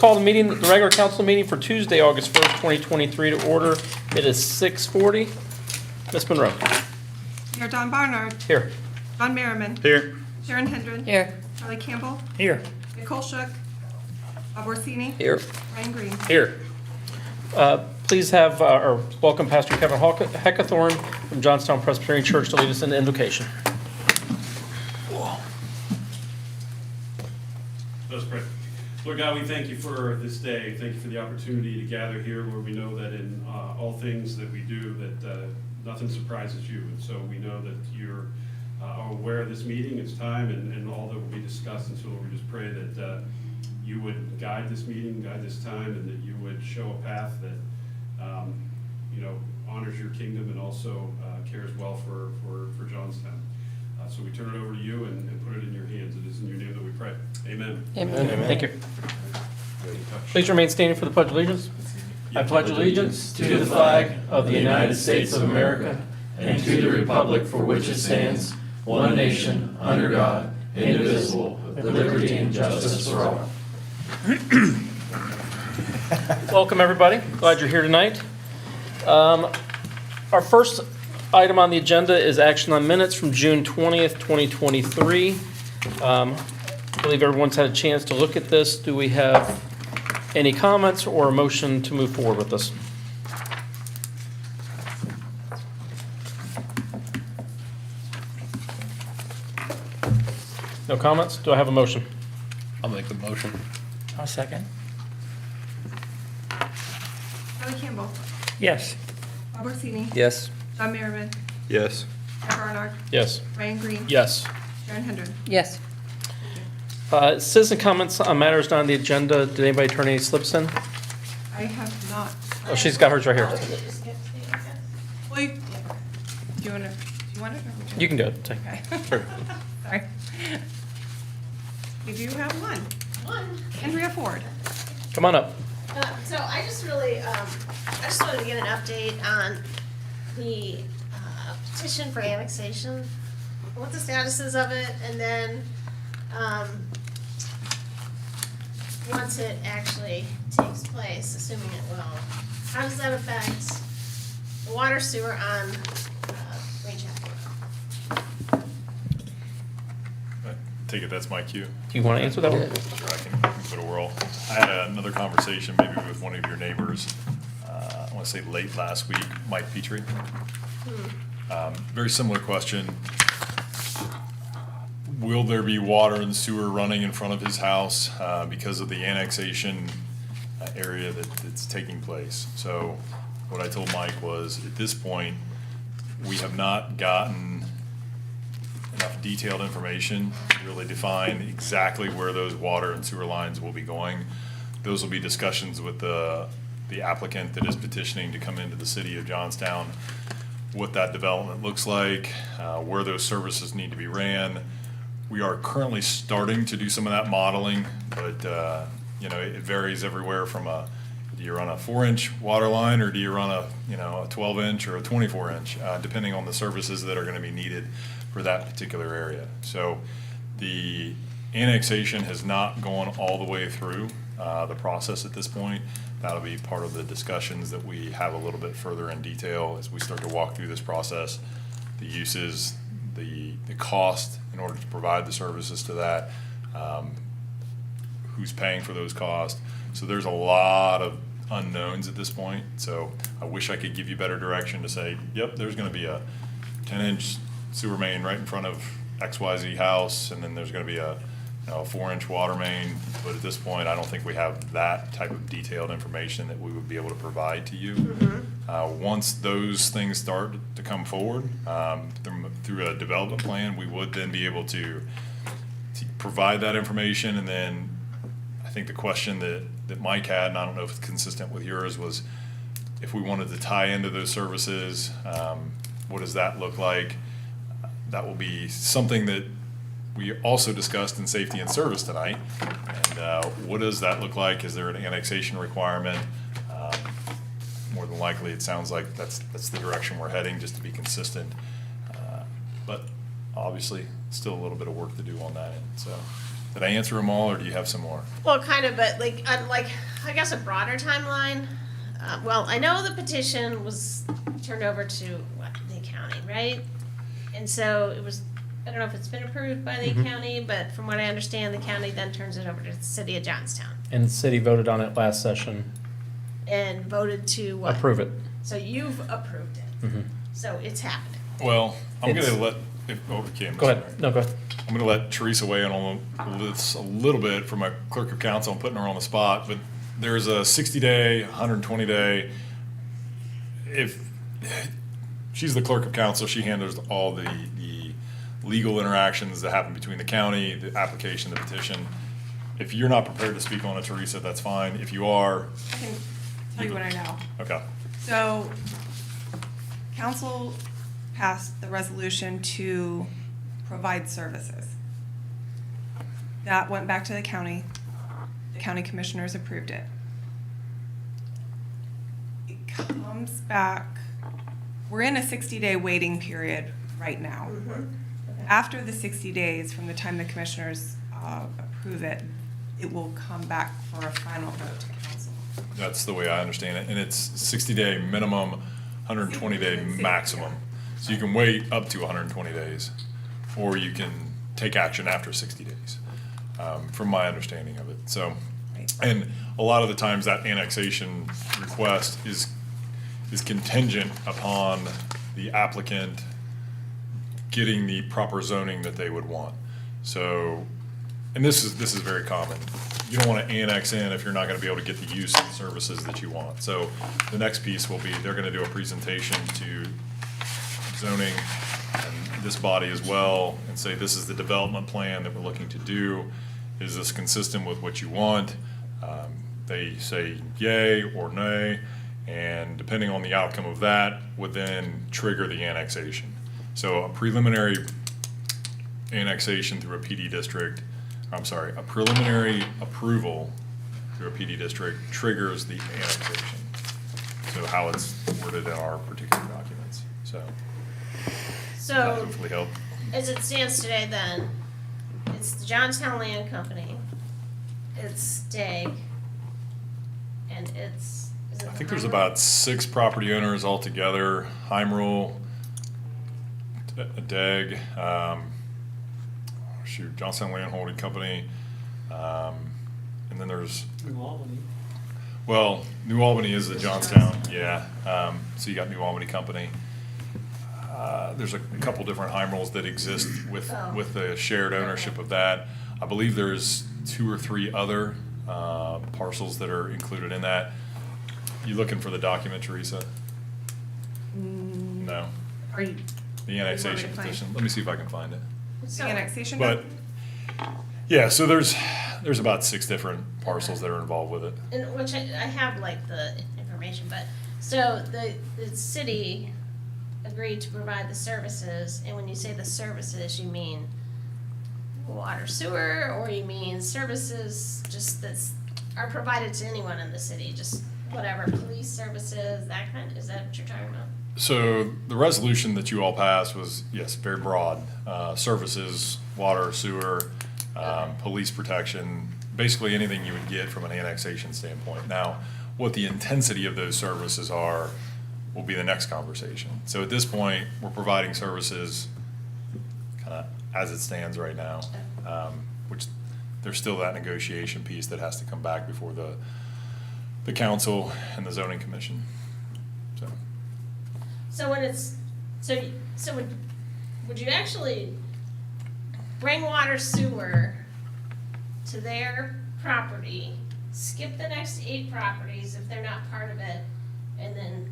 call the meeting, the regular council meeting for Tuesday, August 1st, 2023 to order. It is 6:40. Ms. Monroe. Mayor Don Barnard. Here. John Merriman. Here. Sharon Hendren. Here. Charlie Campbell. Here. Nicole Shook. Bob Orsini. Here. Ryan Green. Here. Please have, or welcome Pastor Kevin Heckathorn from Johnstown Presbyterian Church to lead us in the invocation. Let us pray. Lord God, we thank you for this day. Thank you for the opportunity to gather here where we know that in all things that we do that nothing surprises you. And so we know that you're aware of this meeting, its time, and all that will be discussed. And so Lord, we just pray that you would guide this meeting, guide this time, and that you would show a path that honors your kingdom and also cares well for Johnstown. So we turn it over to you and put it in your hands. It is in your name that we pray. Amen. Amen. Thank you. Please remain standing for the Pledge of Allegiance. I pledge allegiance to the flag of the United States of America and to the republic for which it stands, one nation, under God, indivisible, with liberty and justice for all. Welcome, everybody. Glad you're here tonight. Our first item on the agenda is action on minutes from June 20th, 2023. I believe everyone's had a chance to look at this. Do we have any comments or a motion to move forward with this? No comments? Do I have a motion? I'll make the motion. I'll second. Charlie Campbell. Yes. Bob Orsini. Yes. John Merriman. Yes. Mayor Barnard. Yes. Ryan Green. Yes. Sharon Hendren. Yes. Citizen comments on matters not on the agenda. Did anybody turn any slips in? I have not. Oh, she's got hers right here. Well, do you want it? Or would You can do it. Take- Okay. Sure. Sorry. We do have one. Andrea Ford. Come on up. So I just really, I just wanted to get an update on the petition for annexation, what the status is of it, and then, once it actually takes place, assuming it will, how does that affect the water sewer on Green Chapel? I take it that's my cue. Do you want to answer that one? Sure, I can give it a whirl. I had another conversation maybe with one of your neighbors, I want to say late last week, Mike Petrie. Very similar question. Will there be water and sewer running in front of his house because of the annexation area that's taking place? So what I told Mike was, at this point, we have not gotten enough detailed information to really define exactly where those water and sewer lines will be going. Those will be discussions with the applicant that is petitioning to come into the city of Johnstown, what that development looks like, where those services need to be ran. We are currently starting to do some of that modeling, but it varies everywhere from do you run a 4-inch water line or do you run a 12-inch or a 24-inch, depending on the services that are going to be needed for that particular area. So the annexation has not gone all the way through the process at this point. That'll be part of the discussions that we have a little bit further in detail as we start to walk through this process, the uses, the cost in order to provide the services to that, who's paying for those costs. So there's a lot of unknowns at this point. So I wish I could give you better direction to say, yep, there's going to be a 10-inch sewer main right in front of XYZ house, and then there's going to be a 4-inch water main. But at this point, I don't think we have that type of detailed information that we would be able to provide to you. Once those things start to come forward through a development plan, we would then be able to provide that information. And then I think the question that Mike had, and I don't know if it's consistent with yours, was if we wanted to tie into those services, what does that look like? That will be something that we also discussed in safety and service tonight. And what does that look like? Is there an annexation requirement? More than likely, it sounds like that's the direction we're heading, just to be consistent. But obviously, still a little bit of work to do on that end. So Did I answer them all, or do you have some more? Well, kind of, but like, I guess a broader timeline. Well, I know the petition was turned over to the county, right? And so it was, I don't know if it's been approved by the county, but from what I understand, the county then turns it over to the city of Johnstown And the city voted on it last session. and voted to what? Approve it. So you've approved it. Mhm. So it's happening. Well, I'm It's- gonna let, Kim. Go ahead. No, go ahead. I'm gonna let Teresa weigh in on this a little bit for my clerk of council. I'm putting her on the spot, but there's a 60-day, 120-day. If she's the clerk of council, she handles all the legal interactions that happen between the county, the application, the petition. If you're not prepared to speak on it, Teresa, that's fine. If you are, I can tell you what I know. okay. So, council passed the resolution to provide services. That went back to the county. The county commissioners approved it. It comes back, we're in a 60-day waiting period right now. After the 60 days from the time the commissioners approve it, it will come back for a final vote to council. That's the way I understand it, and it's 60-day minimum, 120-day 60, maximum. So you can wait up to 120 days, or you can take action after 60 days, from my understanding of it. So, Right. and a lot of the times that annexation request is contingent upon the applicant getting the proper zoning that they would want. So, and this is very common. You don't want to annex in if you're not going to be able to get the use and services that you want. So the next piece will be, they're going to do a presentation to zoning and this body as well, and say, this is the development plan that we're looking to do. Is this consistent with what you want? They say yay or nay, and depending on the outcome of that, would then trigger the annexation. So a preliminary annexation through a PD district, a preliminary approval through a PD district triggers the annexation. So how it's worded in our particular documents, so that So, hopefully help. as it stands today then, it's the Johnstown Land Company, it's DEG, and is it I think there's Heimel? about 6 property owners altogether, Heimrel, DEG, Johnstown Land Holding Company, and then there's, well, New Albany is the Johnstown, yeah. So you got New Albany Company. There's a couple different Heimrels that exist with the shared ownership of that. I believe there's 2 or 3 other parcels that are included in that. You looking for the document, Teresa? No, Are you, the annexation find it? petition. Let me see if I can find it. the annexation? But, yeah, so there's about 6 different parcels that are involved with it. And which I have like the information, but, so the city agreed to provide the services, and when you say the services, you mean water, sewer, or you mean services just that's, are provided to anyone in the city, just whatever, police services, that kind, is that what you're talking about? So the resolution that you all passed was, yes, very broad. Services, water, sewer, police protection, basically anything you would get from an annexation standpoint. Now, what the intensity of those services are will be the next conversation. So at this point, we're providing services kind of as it stands right now, which there's still that negotiation piece that has to come back before the council and the zoning commission. So. So when it's, so would you actually bring water sewer to their property, skip the next 8 properties if they're not part of it, and then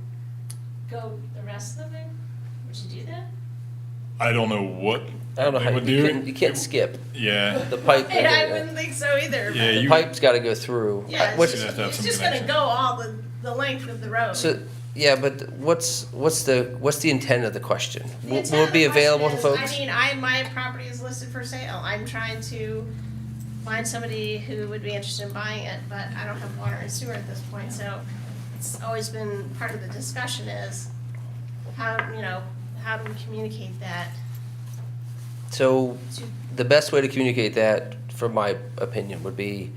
go the rest of it? Would you do that? I don't know what I don't know they how, would you do. can't skip. Yeah, The pipe, And I wouldn't think so either. Yeah, but- the pipe's gotta go through. Yeah, Which- it's You'd have to have it's some just gonna connection. go all the length of the road. So, yeah, but what's the intent of the question? The Will intent it be of the available to question folks? is, my property is listed for sale. I'm trying to find somebody who would be interested in buying it, but I don't have water and sewer at this point, so it's always been part of the discussion is how do we communicate that So, to, the best way to communicate that from my opinion, would be,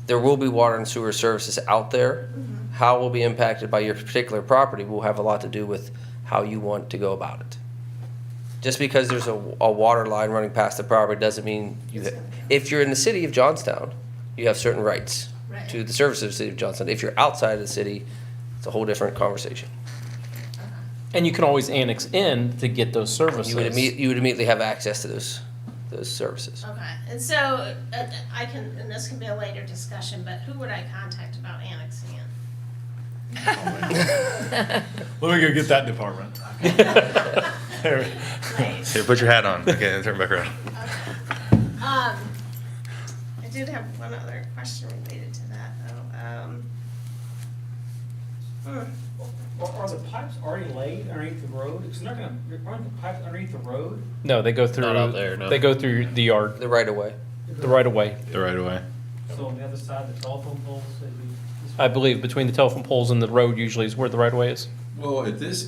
there will be water and sewer services out there. How it will be impacted by your particular property will have a lot to do with how you want to go about it. Just because there's a water line running past the property doesn't mean if you're in the city of Johnstown, you have certain rights Right. to the services of the city of Johnstown. If you're outside of the city, it's a whole different conversation. And you can always annex in to get those services. You would immediately have access to those services. Okay, and so I can, and this can be a later discussion, but who would I contact about annexing it? Let me go get that department. Nice. Here, put your hat on. Okay, turn back around. I did have one other question related to that, though. Are the pipes already laid underneath the road? Because they're not gonna run the pipes underneath the road? No, they go through. Not out there, no. They go through the yard, The right of way. the right of way. The right away. So on the other side of the telephone poles, they'd be. I believe between the telephone poles and the road usually is where the right of way is. Well, at this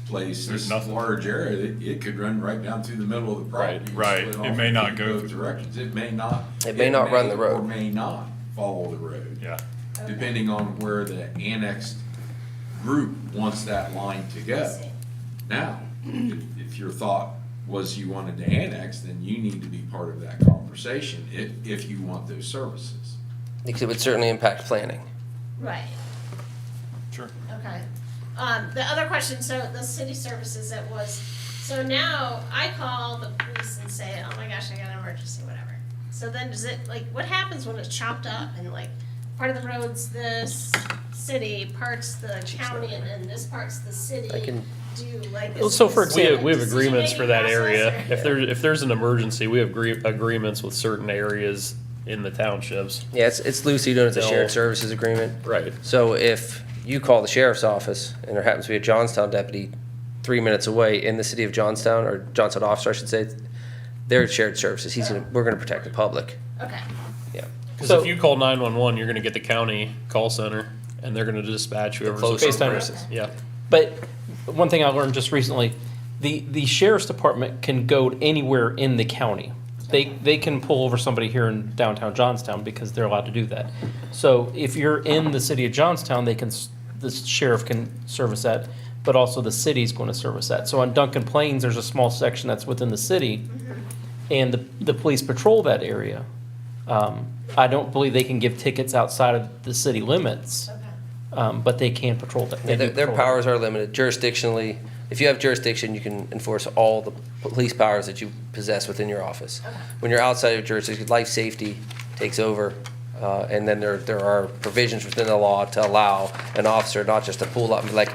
place, There's this nothing. large area, it could run right down through the middle of the property. and Right. split It off may not in go both through- directions. It may not. It may not run the road. Or may not follow the road. Yeah. Depending on where the annexed group wants that line to I go. see. Now, if your thought was you wanted to annex, then you need to be part of that conversation if you want those services. Because it would certainly impact planning. Right, Sure. okay. The other question, so the city services, it was, so now I call the police and say, oh my gosh, I got an emergency, whatever. So then does it, like, what happens when it's chopped up and like, part of the road's this city, part's the county, and then this part's the city? I can- Do like. Well, so for is this example- a We have agreements for that decision-making area. process, or- If there's an emergency, we have agreements with certain areas in the townships. Yeah, it's loosely known as a No. shared services agreement. Right. So if you call the sheriff's office and there happens to be a Johnstown deputy 3 minutes away in the city of Johnstown, or Johnstown officer, I should say, they're shared services. We're gonna protect the public. Okay, Yeah. Because So- if you call 911, you're gonna get the county call center, and they're gonna dispatch whoever's. close Based on- services. Yeah. But one thing I learned just recently, the sheriff's department can go anywhere in the county. They can pull over somebody here in downtown Johnstown because they're allowed to do that. So if you're in the city of Johnstown, the sheriff can service that, but also the city's going to service that. So on Duncan Plains, there's a small section that's within the city, and the police patrol that area. I don't believe they can give tickets outside of the city limits. okay. But they can patrol that. Yeah, their powers are limited jurisdictionally. If you have jurisdiction, you can enforce all the police powers that you possess within your office. When you're outside of jurisdiction, life safety takes over, and then there are provisions within the law to allow an officer not just to pull up and be like,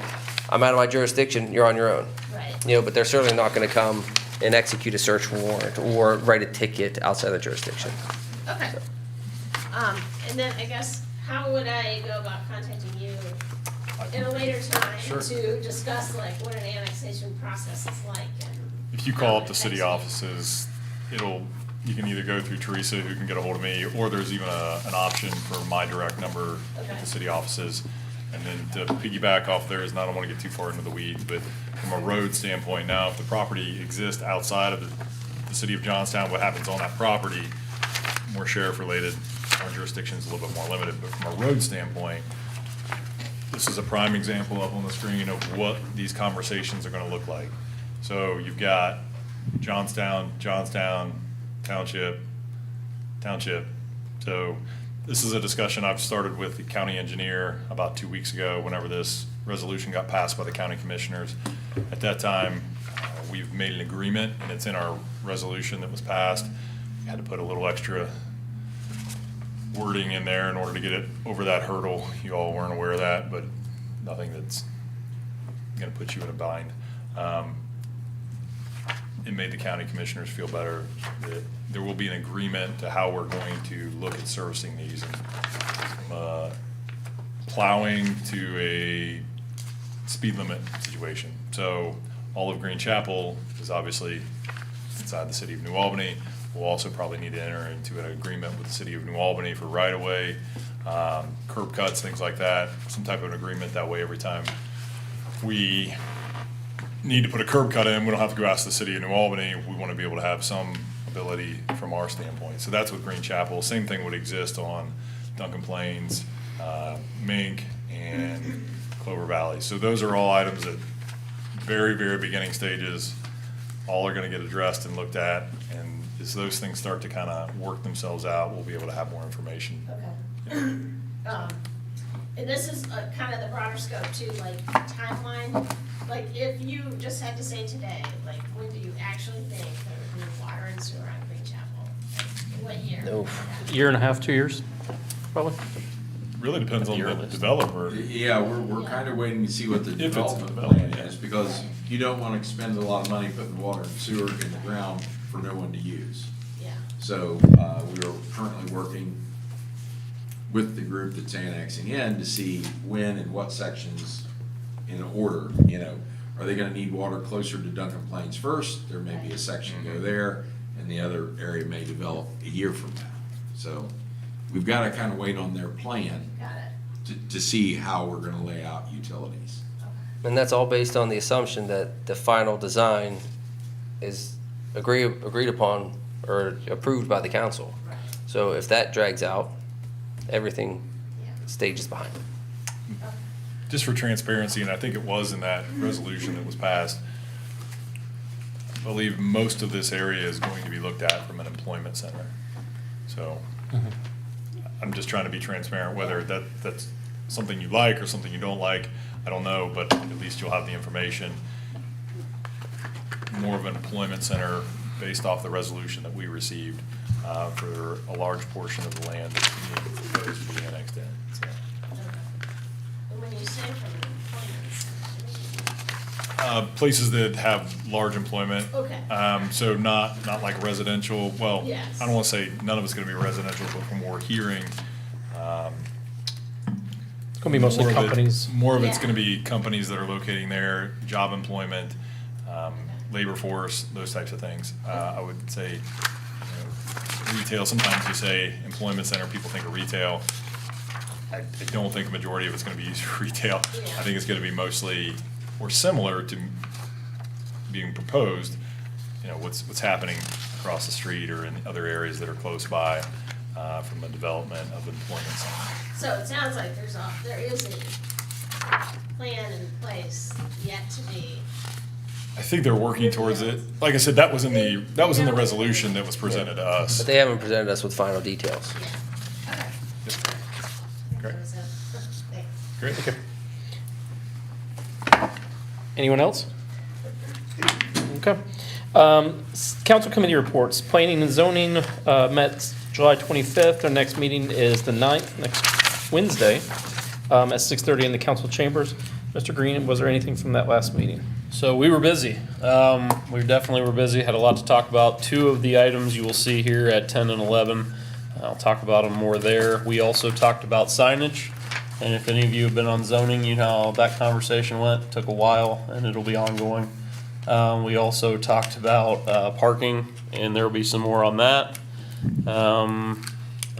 I'm out of my jurisdiction, you're on your own. Right. You know, but they're certainly not gonna come and execute a search warrant or write a ticket outside of jurisdiction. Okay. And then I guess, how would I go about contacting you in a later time Sure. to discuss like what an annexation process is like and? If you call up the city offices, you can either go through Teresa, who can get a hold of me, or there's even an option for my direct number Okay. at the city offices. And then to piggyback off theirs, and I don't want to get too far into the weeds, but from a road standpoint, now, if the property exists outside of the city of Johnstown, what happens on that property, more sheriff-related, our jurisdiction is a little bit more limited, but from a road standpoint, this is a prime example up on the screen of what these conversations are gonna look like. So you've got Johnstown, Township. So this is a discussion I've started with the county engineer about 2 weeks ago, whenever this resolution got passed by the county commissioners. At that time, we've made an agreement, and it's in our resolution that was passed. We had to put a little extra wording in there in order to get it over that hurdle. You all weren't aware of that, but nothing that's gonna put you in a bind. It made the county commissioners feel better that there will be an agreement to how we're going to look at servicing these. And from plowing to a speed limit situation. So all of Green Chapel is obviously inside the city of New Albany. We'll also probably need to enter into an agreement with the city of New Albany for right-of-way, curb cuts, things like that, some type of an agreement. That way, every time we need to put a curb cut in, we don't have to go ask the city of New Albany. We want to be able to have some ability from our standpoint. So that's with Green Chapel. Same thing would exist on Duncan Plains, Mink, and Clover Valley. So those are all items at very, very beginning stages. All are going to get addressed and looked at, and as those things start to kind of work themselves out, we'll be able to have more information. Okay. And this is kind of the broader scope too, like timeline. Like if you just had to say today, like when do you actually think there would be water and sewer on Green Chapel? Like, what year? Oof. Year and a half, 2 years, probably. Really depends on At the the earliest. developer. Yeah, we're kind of waiting to see what the If it's development development, plan is, because you don't want to expend a lot of money putting water and sewer in the ground for no one to use. Yeah. So, we are currently working with the group that's annexing in to see when and what sections in order, you know. Are they gonna need water closer to Duncan Plains first? There may be a section go there, and the other area may develop a year from now. So, we've gotta kind of wait on their plan Got it. to see how we're gonna lay out utilities. And that's all based on the assumption that the final design is agreed upon or approved by the council. Right. So if that drags out, everything Yeah. stages behind it. Okay. Just for transparency, and I think it was in that resolution that was passed, I believe most of this area is going to be looked at from an employment center. So I'm just trying to be transparent, whether that's something you like or something you don't like, I don't know, but at least you'll have the information. More of an employment center based off the resolution that we received for a large portion of the land that's being proposed to be annexed in. So, Okay. And when you say from an employment center, places that have large employment. Okay. So not like residential, well, Yes. I don't want to say none of it's going to be residential, but from what we're hearing, It's gonna be mostly more of it- companies. More of it's Yeah. going to be companies that are locating there, job employment, labor force, those types of things. I would say, you know, retail, sometimes you say employment center, people think of retail. I don't think the majority of it's going to be used for retail. Yeah. I think it's going to be mostly, or similar to being proposed, you know, what's happening across the street or in other areas that are close by from the development of employment center. So it sounds like there is a plan in place yet to be. I think they're working towards it. Like I said, that was in the resolution that was presented to us. But they haven't presented us with final details. Yeah. Okay. Great. So, thanks. Great. Okay. Anyone else? Okay. Council committee reports. Planning and zoning met July 25th. Our next meeting is the 9th, next Wednesday, at 6:30 in the council chambers. Mr. Green, was there anything from that last meeting? So we were busy. We definitely were busy, had a lot to talk about. Two of the items you will see here at 10 and 11. I'll talk about them more there. We also talked about signage. And if any of you have been on zoning, you know how that conversation went. It took a while and it'll be ongoing. We also talked about parking, and there will be some more on that. And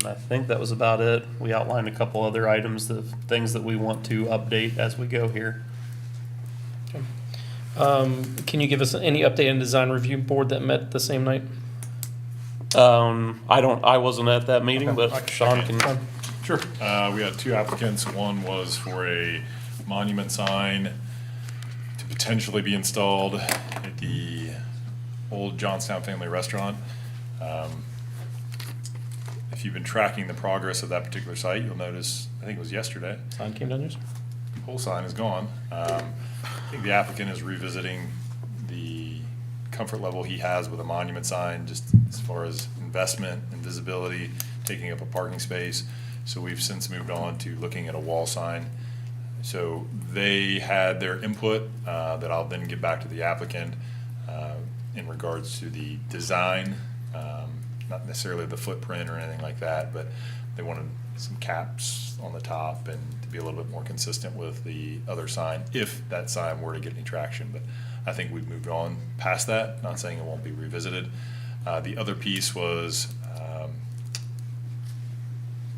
I think that was about it. We outlined a couple other items, the things that we want to update as we go here. Can you give us any update on design review board that met the same night? I wasn't at that meeting, Okay. but Sean can. Sure. We had two applicants. One was for a monument sign to potentially be installed at the old Johnstown Family Restaurant. If you've been tracking the progress of that particular site, you'll notice, I think it was yesterday, Sign came down, yes? the whole sign is gone. I think the applicant is revisiting the comfort level he has with a monument sign, just as far as investment and visibility, taking up a parking space. So we've since moved on to looking at a wall sign. So they had their input that I'll then get back to the applicant in regards to the design, not necessarily the footprint or anything like that, but they wanted some caps on the top and to be a little bit more consistent with the other sign, if that sign were to get any traction. But I think we've moved on past that, not saying it won't be revisited. The other piece was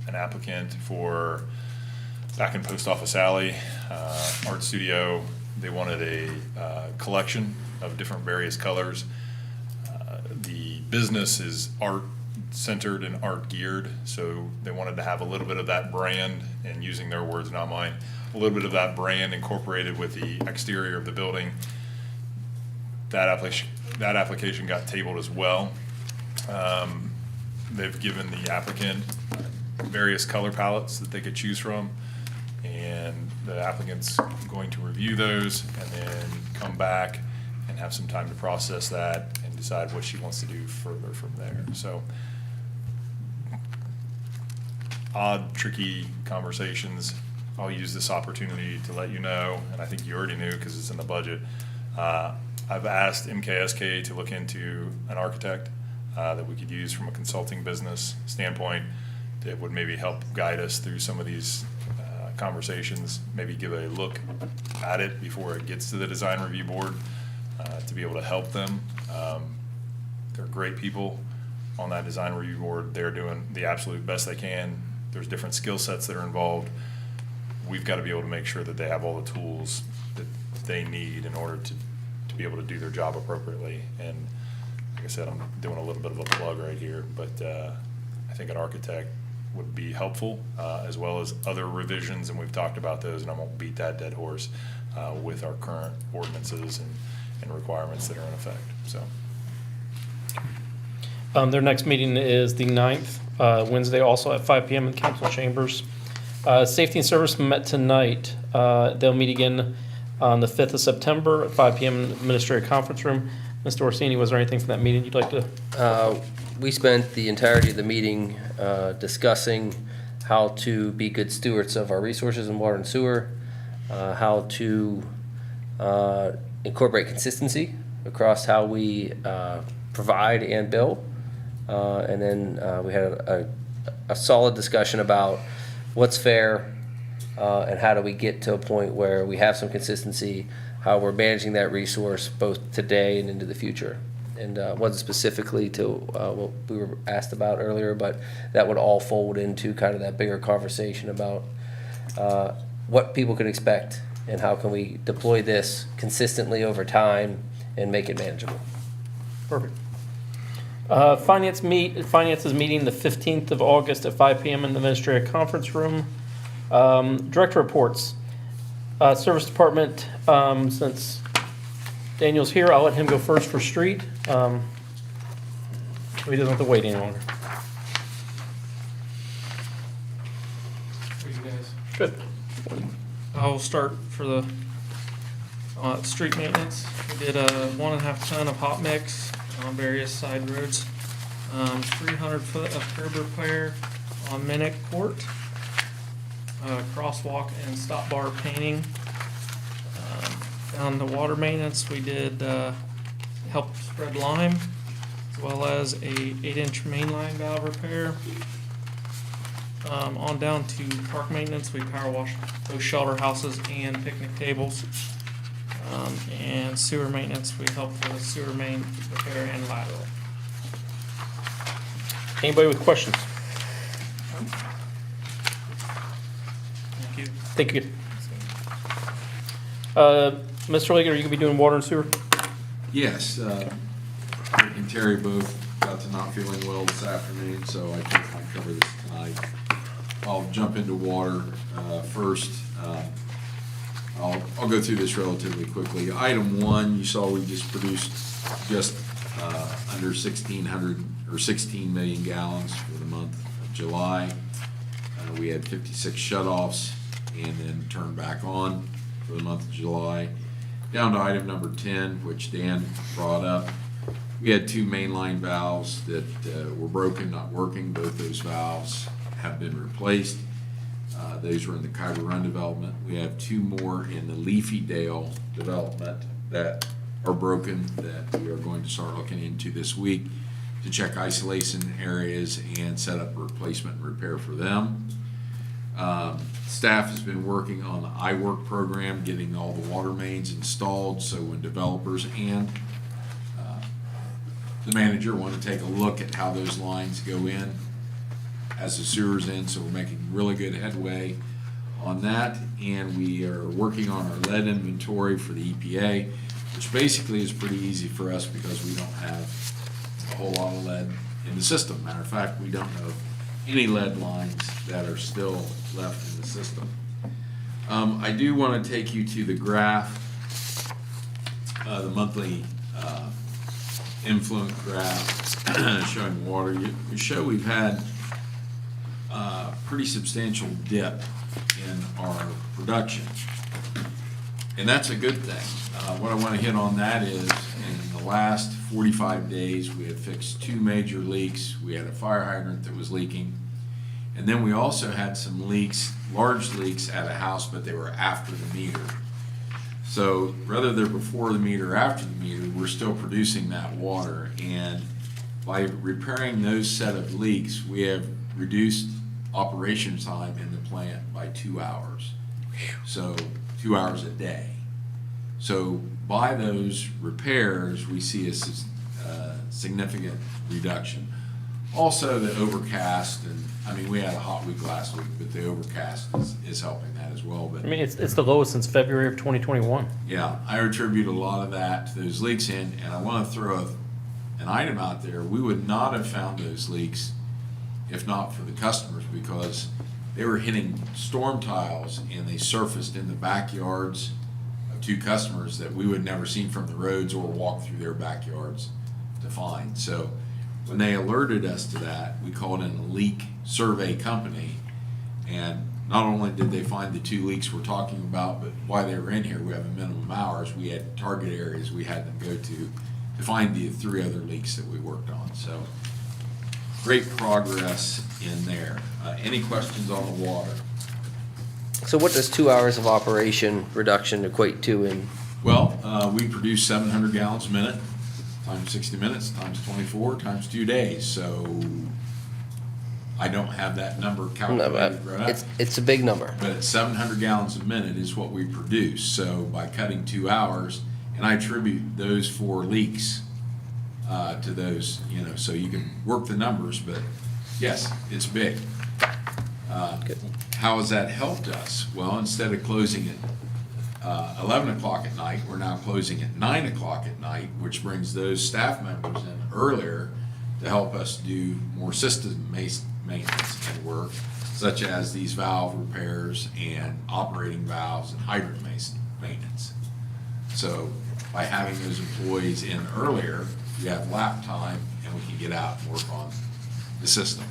an applicant for, back in Post Office Alley, art studio. They wanted a collection of different various colors. The business is art centered and art geared, so they wanted to have a little bit of that brand, and using their words, not mine, a little bit of that brand incorporated with the exterior of the building. That application got tabled as well. They've given the applicant various color palettes that they could choose from, and the applicant's going to review those and then come back and have some time to process that and decide what she wants to do further from there. So odd, tricky conversations. I'll use this opportunity to let you know, and I think you already knew because it's in the budget. I've asked MKSK to look into an architect that we could use from a consulting business standpoint that would maybe help guide us through some of these conversations, maybe give a look at it before it gets to the design review board to be able to help them. They're great people on that design review board. They're doing the absolute best they can. There's different skill sets that are involved. We've got to be able to make sure that they have all the tools that they need in order to be able to do their job appropriately. And like I said, I'm doing a little bit of a plug right here, but I think an architect would be helpful, as well as other revisions, and we've talked about those, and I won't beat that dead horse with our current ordinances and requirements that are in effect. So. Their next meeting is the 9th, Wednesday, also at 5 p.m. in council chambers. Safety and Service met tonight. They'll meet again on the 5th of September at 5 p.m. in the Administrative Conference Room. Mr. Orsini, was there anything from that meeting you'd like to? We spent the entirety of the meeting discussing how to be good stewards of our resources in water and sewer, how to incorporate consistency across how we provide and bill. And then we had a solid discussion about what's fair and how do we get to a point where we have some consistency, how we're managing that resource both today and into the future. And wasn't specifically to what we were asked about earlier, but that would all fold into kind of that bigger conversation about what people can expect and how can we deploy this consistently over time and make it manageable. Perfect. Finance is meeting the 15th of August at 5 p.m. in the Administrative Conference Room. Director reports. Service Department, since Daniel's here, I'll let him go first for street. So he doesn't have to wait any longer. How are you guys? Good. I'll start for the street maintenance. We did 1.5 ton of hot mix on various side roads. 300 foot of curb repair on Minnick Court. Crosswalk and stop bar painting. On the water maintenance, we did help spread lime, as well as a 8-inch main line valve repair. On down to park maintenance, we power washed those shelter houses and picnic tables. And sewer maintenance, we helped with sewer main repair and lateral. Anybody with questions? Thank you. Thank you. Mr. Leggett, are you gonna be doing water and sewer? Yes, Rick and Terry both got to not feeling well this afternoon, so I think I'll cover this tonight. I'll jump into water first. I'll go through this relatively quickly. Item 1, you saw we just produced just under 1,600 or 16 million gallons for the month of July. We had 56 shutoffs and then turned back on for the month of July. Down to item number 10, which Dan brought up. We had 2 mainline valves that were broken, not working. Both those valves have been replaced. Those were in the Khyber Run development. We have 2 more in the Leafy Dale development that are broken that we are going to start looking into this week to check isolation areas and set up replacement and repair for them. Staff has been working on the iWork program, getting all the water mains installed, so when developers and the manager want to take a look at how those lines go in as the sewer's in, so we're making really good headway on that. And we are working on our lead inventory for the EPA, which basically is pretty easy for us because we don't have a whole lot of lead in the system. Matter of fact, we don't know any lead lines that are still left in the system. I do want to take you to the graph, the monthly influent graph showing water. We show we've had a pretty substantial dip in our production, and that's a good thing. What I want to hit on that is in the last 45 days, we had fixed 2 major leaks. We had a fire hydrant that was leaking, and then we also had some leaks, large leaks at a house, but they were after the meter. So whether they're before the meter or after the meter, we're still producing that water. And by repairing those set of leaks, we have reduced operation time in the plant by 2 hours. So 2 hours a day. So by those repairs, we see a significant reduction. Also, the overcast, and I mean, we had a hot week last week, but the overcast is helping that as well. But I mean, it's the lowest since February of 2021. yeah, I attribute a lot of that to those leaks in, and I want to throw an item out there. We would not have found those leaks if not for the customers, because they were hitting storm tiles and they surfaced in the backyards of 2 customers that we would never seen from the roads or walk through their backyards to find. So when they alerted us to that, we called in a leak survey company, and not only did they find the 2 leaks we're talking about, but while they were in here, we have a minimum hours. We had target areas we had them go to find the 3 other leaks that we worked on. So great progress in there. Any questions on the water? So what does 2 hours of operation reduction equate to in? Well, we produce 700 gallons a minute, times 60 minutes, times 24, times 2 days. So I don't have that number calculated right up. It's a big number. But it's 700 gallons a minute is what we produce. So by cutting 2 hours, and I attribute those 4 leaks to those, so you can work the numbers, but yes, it's big. How has that helped us? Well, instead of closing at 11 o'clock at night, we're now closing at 9 o'clock at night, which brings those staff members in earlier to help us do more system maintenance and work, such as these valve repairs and operating valves and hydrant maintenance. So by having those employees in earlier, we have lap time and we can get out and work on the system.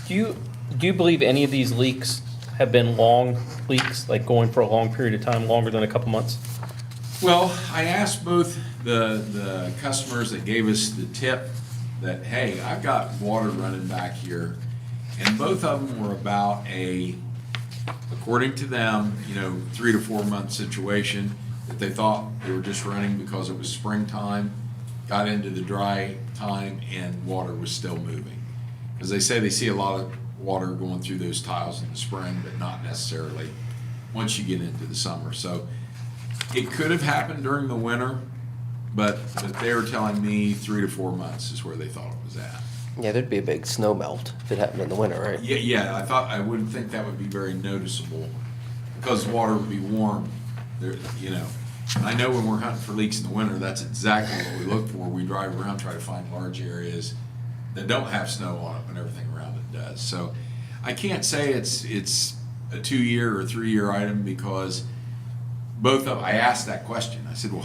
Do you believe any of these leaks have been long leaks, like going for a long period of time, longer than a couple months? Well, I asked both the customers that gave us the tip that, hey, I've got water running back here, and both of them were about according to them, 3 to 4 month situation, that they thought they were just running because it was springtime, got into the dry time, and water was still moving. Because they say they see a lot of water going through those tiles in the spring, but not necessarily once you get into the summer. So it could have happened during the winter, but they were telling me 3 to 4 months is where they thought it was at. Yeah, there'd be a big snow melt if it happened in the winter, right? Yeah, I wouldn't think that would be very noticeable because the water would be warm there, I know when we're hunting for leaks in the winter, that's exactly what we look for. We drive around, try to find large areas that don't have snow on it when everything around it does. So I can't say it's a 2-year or 3-year item, because I asked that question. I said, well,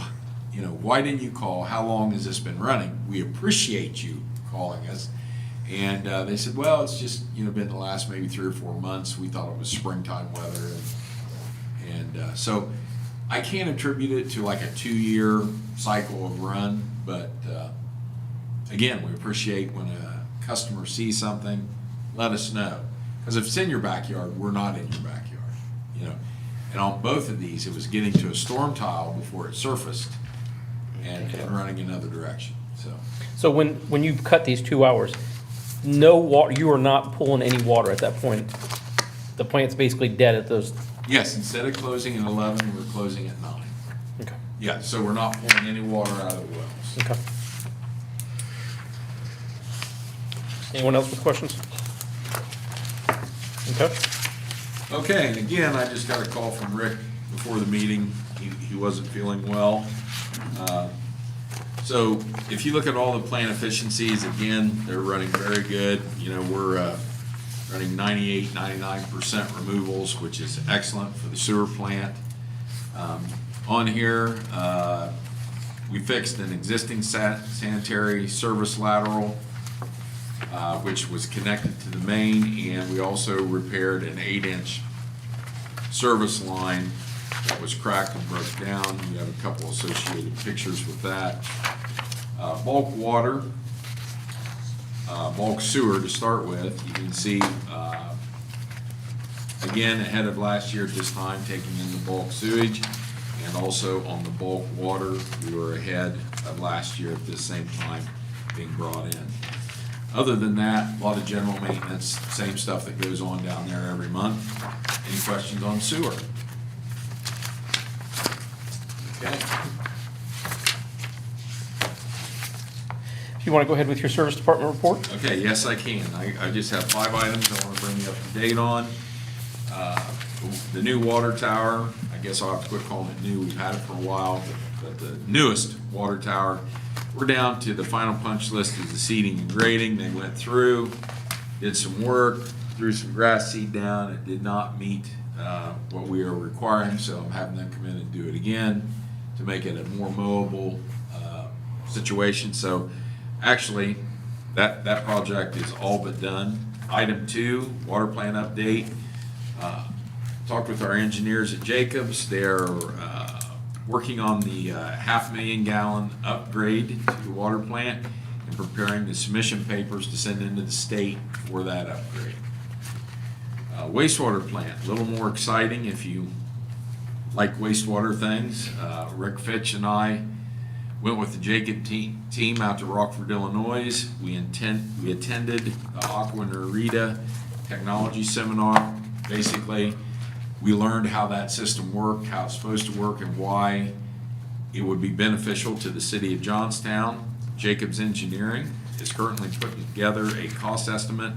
why didn't you call? How long has this been running? We appreciate you calling us. And they said, well, it's just, been the last maybe 3 or 4 months. We thought it was springtime weather. And so I can't attribute it to like a 2-year cycle of run, but again, we appreciate when a customer sees something, let us know. Because if it's in your backyard, we're not in your backyard, And on both of these, it was getting to a storm tile before it surfaced and running another direction, so. So when you cut these 2 hours, no water, you are not pulling any water at that point? The plant's basically dead at those? Yes, instead of closing at 11, we're closing at 9. Okay. Yeah, so we're not pulling any water out of the wells. Okay. Anyone else with questions? Okay. Okay, and again, I just got a call from Rick before the meeting. He wasn't feeling well. So if you look at all the plant efficiencies, again, they're running very good. You know, we're running 98, 99% removals, which is excellent for the sewer plant. On here, we fixed an existing sanitary service lateral, which was connected to the main, and we also repaired an 8-inch service line that was cracked and broke down. We have a couple associated pictures with that. Bulk water, bulk sewer to start with. You can see, again, ahead of last year at this time, taking in the bulk sewage, and also on the bulk water, we were ahead of last year at this same time being brought in. Other than that, a lot of general maintenance, same stuff that goes on down there every month. Any questions on sewer? Okay. If you want to go ahead with your service department report? Okay, yes, I can. I just have 5 items I want to bring you up to date on. The new water tower, I guess I'll have to quit calling it new, we've had it for a while, but the newest water tower, we're down to the final punch list is the seeding and grading. They went through, did some work, threw some grass seed down. It did not meet what we are requiring, so I'm having them come in and do it again to make it a more mowable situation. So actually, that project is all but done. Item 2, water plant update. Talked with our engineers at Jacobs. They're working on the 500,000 gallon upgrade to the water plant and preparing the submission papers to send into the state for that upgrade. Wastewater plant, a little more exciting if you like wastewater things. Rick Fitch and I went with the Jacob team out to Rockford, Illinois. We attended the Aqua Nerita technology seminar. Basically, we learned how that system worked, how it's supposed to work, and why it would be beneficial to the city of Johnstown. Jacobs Engineering is currently putting together a cost estimate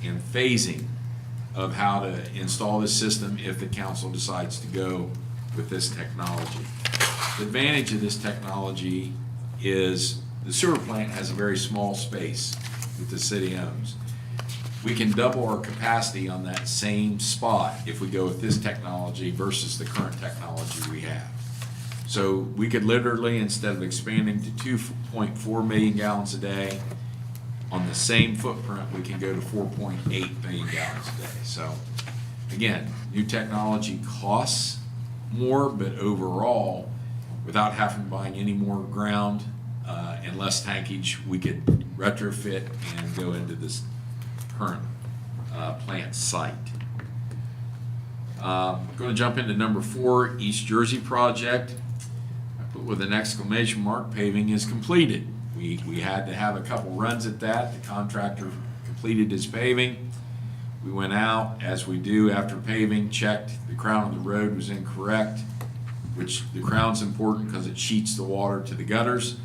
and phasing of how to install this system if the council decides to go with this technology. The advantage of this technology is the sewer plant has a very small space that the city owns. We can double our capacity on that same spot if we go with this technology versus the current technology we have. So we could literally, instead of expanding to 2.4 million gallons a day, on the same footprint, we can go to 4.8 million gallons a day. So again, new technology costs more, but overall, without having to buy any more ground and less tankage, we could retrofit and go into this current plant site. Going to jump into number 4, East Jersey project. I put with an exclamation mark, paving is completed. We had to have a couple runs at that. The contractor completed his paving. We went out, as we do after paving, checked the crown of the road was incorrect, which the crown's important because it sheets the water to the gutters.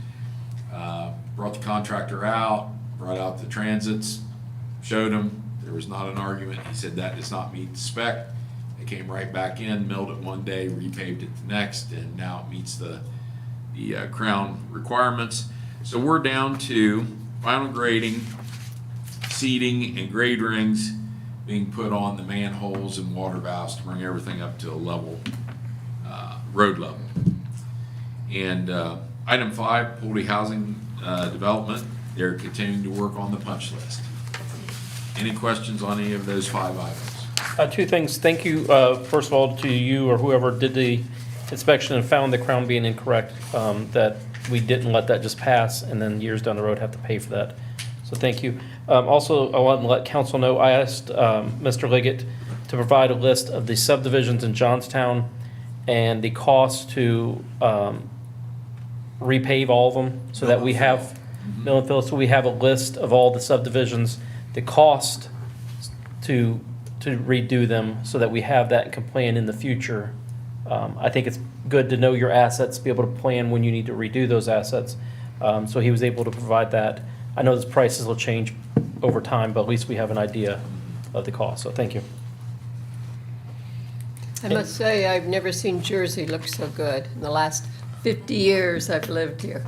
Brought the contractor out, brought out the transits, showed him. There was not an argument. He said that does not meet the spec. They came right back in, milled it one day, repaved it the next, and now it meets the crown requirements. So we're down to final grading, seeding, and grade rings being put on the manholes and water valves to bring everything up to a level, road level. And item 5, Pulte Housing Development, they're continuing to work on the punch list. Any questions on any of those 5 items? 2 things. Thank you, first of all, to you or whoever did the inspection and found the crown being incorrect, that we didn't let that just pass and then years down the road have to pay for that. So thank you. Also, I want to let council know, I asked Mr. Liggett to provide a list of the subdivisions in Johnstown and the cost to repave all of them so that we have, mill and fill, so we have a list of all the subdivisions, the cost to redo them so that we have that and can plan in the future. I think it's good to know your assets, be able to plan when you need to redo those assets. So he was able to provide that. I know those prices will change over time, but at least we have an idea of the cost. So thank you. I must say, I've never seen Jersey look so good in the last 50 years I've lived here.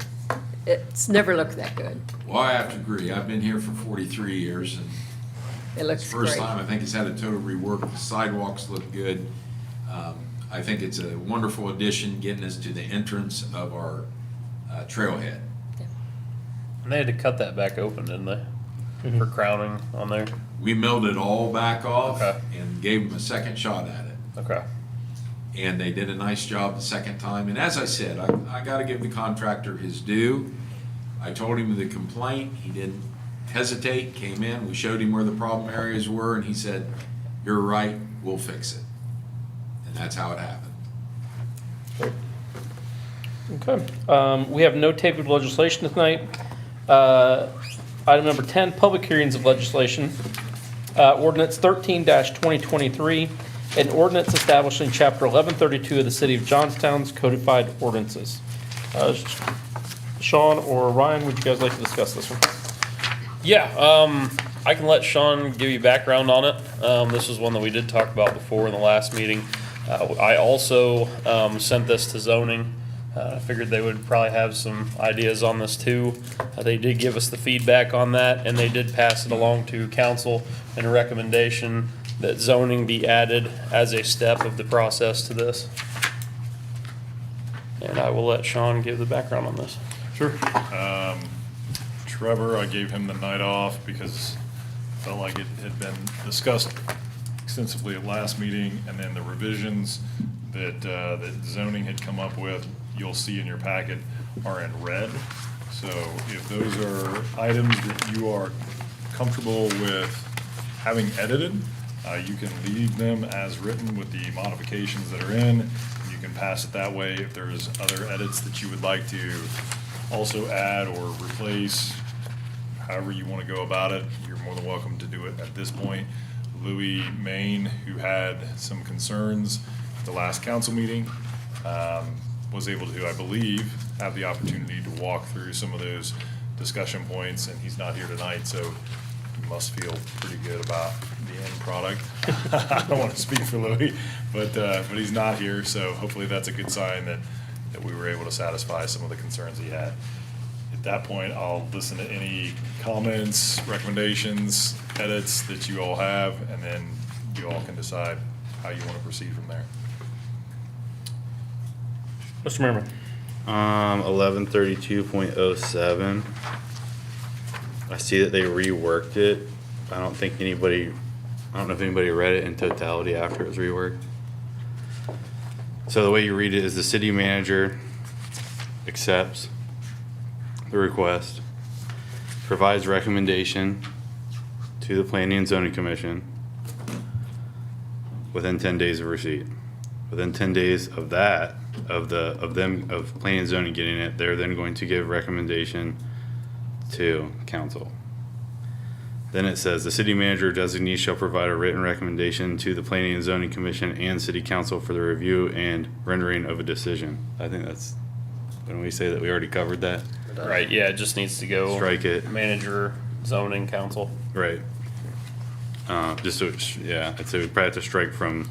it's never looked that good. Well, I have to agree. I've been here for 43 years, and It looks it's the first great. time I think it's had a total rework. The sidewalks look good. I think it's a wonderful addition, getting us to the entrance of our trailhead. And they had to cut that back open, didn't they? For crowning on there? We milled it all back off Okay. and gave them a second shot at it. Okay. And they did a nice job the second time. And as I said, I gotta give the contractor his due. I told him the complaint, he didn't hesitate, came in, we showed him where the problem areas were, and he said, "You're right, we'll fix it." And that's how it happened. Okay. We have no tabled legislation tonight. Item number 10, public hearings of legislation. Ordinance 13-2023, an ordinance establishing Chapter 1132 of the City of Johnstown's codified ordinances. Sean or Ryan, would you guys like to discuss this one? Yeah, I can let Sean give you background on it. This is one that we did talk about before in the last meeting. I also sent this to zoning. I figured they would probably have some ideas on this too. They did give us the feedback on that, and they did pass it along to council in a recommendation that zoning be added as a step of the process to this. And I will let Sean give the background on this. Sure. Trevor, I gave him the night off because I felt like it had been discussed extensively at last meeting, and then the revisions that zoning had come up with, you'll see in your packet, are in red. So if those are items that you are comfortable with having edited, you can leave them as written with the modifications that are in. You can pass it that way. If there's other edits that you would like to also add or replace, however you want to go about it, you're more than welcome to do it at this point. Louis Main, who had some concerns at the last council meeting, was able to, I believe, have the opportunity to walk through some of those discussion points, and he's not here tonight, so he must feel pretty good about the end product. I don't want to speak for Louis, but he's not here, so hopefully that's a good sign that we were able to satisfy some of the concerns he had. At that point, I'll listen to any comments, recommendations, edits that you all have, and then you all can decide how you want to proceed from there. Mr. Merriman. 1132.07. I see that they reworked it. I don't know if anybody read it in totality after it was reworked. So the way you read it is the city manager accepts the request, provides recommendation to the Planning and Zoning Commission within 10 days of receipt. Within 10 days of that, of Planning and Zoning getting it, they're then going to give recommendation to council. Then it says, the city manager or designee shall provide a written recommendation to the Planning and Zoning Commission and City Council for the review and rendering of a decision. I think that's, when we say that we already covered that. Right, yeah, it just needs to go. Strike it. Manager, zoning, council. Right. Just so, yeah, I'd say we probably have to strike from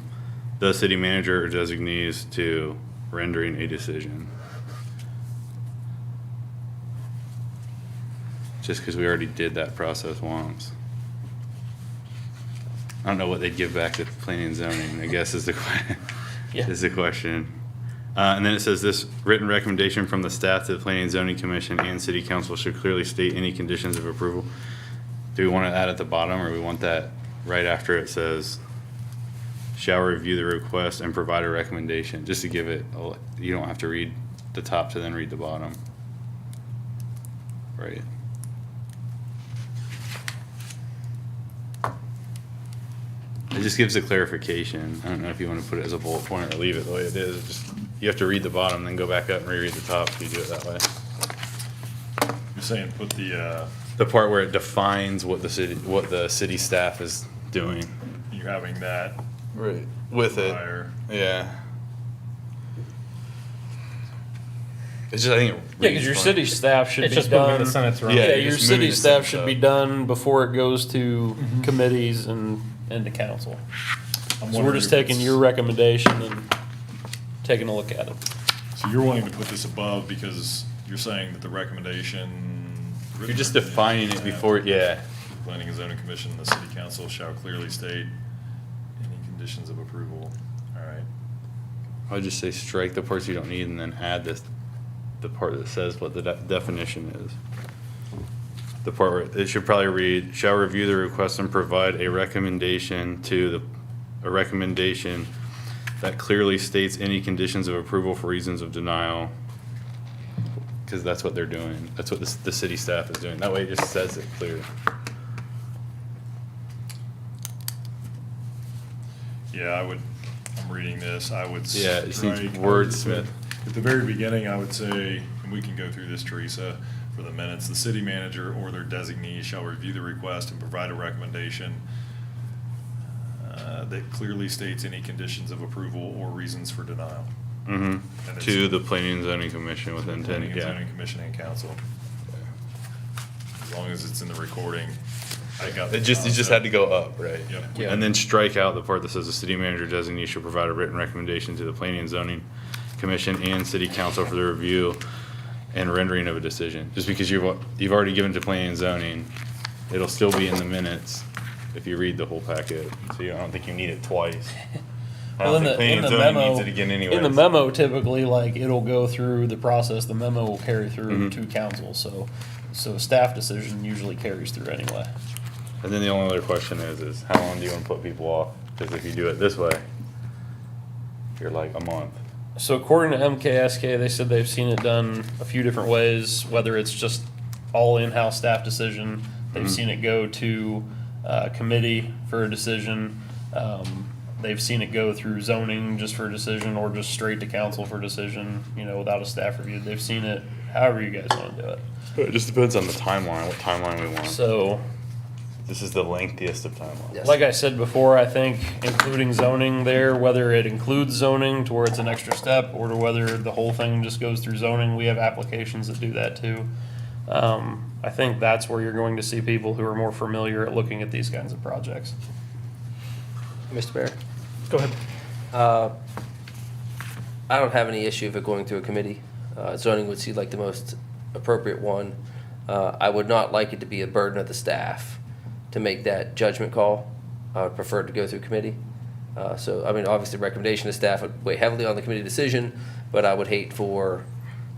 the city manager or designees to rendering a decision. Just because we already did that process once. I don't know what they'd give back to planning and zoning, I guess is the Yeah. is the question. And then it says this written recommendation from the staff to the Planning and Zoning Commission and City Council should clearly state any conditions of approval. Do we want to add at the bottom, or we want that right after it says shall review the request and provide a recommendation, just to give it, you don't have to read the top to then read the bottom. Right. It just gives a clarification. I don't know if you want to put it as a bullet point or leave it the way it is. It just, you have to read the bottom, then go back up and reread the top if you do it that way. You're saying put the part where it defines what the city staff is doing. you're having that Right. With it. prior. Yeah. It's just, I think. Yeah, because your city staff should It's be just moving done. the sentence around. Yeah, Yeah, you're your just moving city the staff sentence should up. be done before it goes to committees and to council. I'm So we're wondering just if taking it's- your recommendation and taking a look at it. So you're wanting to put this above because you're saying that the recommendation. You're just defining it before, yeah. Planning and Zoning Commission, and the city council shall clearly state any conditions of approval. All right. I'll just say strike the parts you don't need and then add this, the part that says what the definition is. The part where, it should probably read, shall review the request and provide a recommendation a recommendation that clearly states any conditions of approval for reasons of denial. Cause that's what they're doing. That's what the city staff is doing. That way it just says it clear. Yeah, I'm reading this, I would Yeah, it seems strike- wordsmith. At the very beginning, I would say, and we can go through this, Teresa, for the minutes, the city manager or their designee shall review the request and provide a recommendation that clearly states any conditions of approval or reasons for denial. And it's- To the planning and zoning commission within 10, Planning and yeah. Zoning Commission and council. As long as it's in the recording, I got. It just had to go up, right? Yep. Yeah. And then strike out the part that says the city manager designee shall provide a written recommendation to the planning and zoning commission and city council for the review and rendering of a decision. Just because you've already given to planning and zoning, it'll still be in the minutes if you read the whole packet. So I don't think you need it twice. I Well, don't think planning and zoning needs it again anyway. in the memo, typically, like, it'll go through the process, the memo will carry through to council, so staff decision usually carries through anyway. And then the only other question is how long do you want to put people off? Because if you do it this way, you're like a month. So according to MKSK, they said they've seen it done a few different ways, whether it's just all in-house staff decision, they've seen it go to committee for a decision, they've seen it go through zoning just for a decision, or just straight to council for a decision, without a staff review. They've seen it however you guys want to do it. It just depends on the timeline, what timeline we want. So, This is the lengthiest of timelines. Yes. like I said before, I think including zoning there, whether it includes zoning to where it's an extra step, or to whether the whole thing just goes through zoning, we have applications that do that too. I think that's where you're going to see people who are more familiar at looking at these kinds of projects. Mr. Mayor? Go ahead. I don't have any issue of it going through a committee. Zoning would seem like the most appropriate one. I would not like it to be a burden of the staff to make that judgment call. I would prefer it to go through committee. Obviously, recommendation of staff would weigh heavily on the committee decision, but I would hate for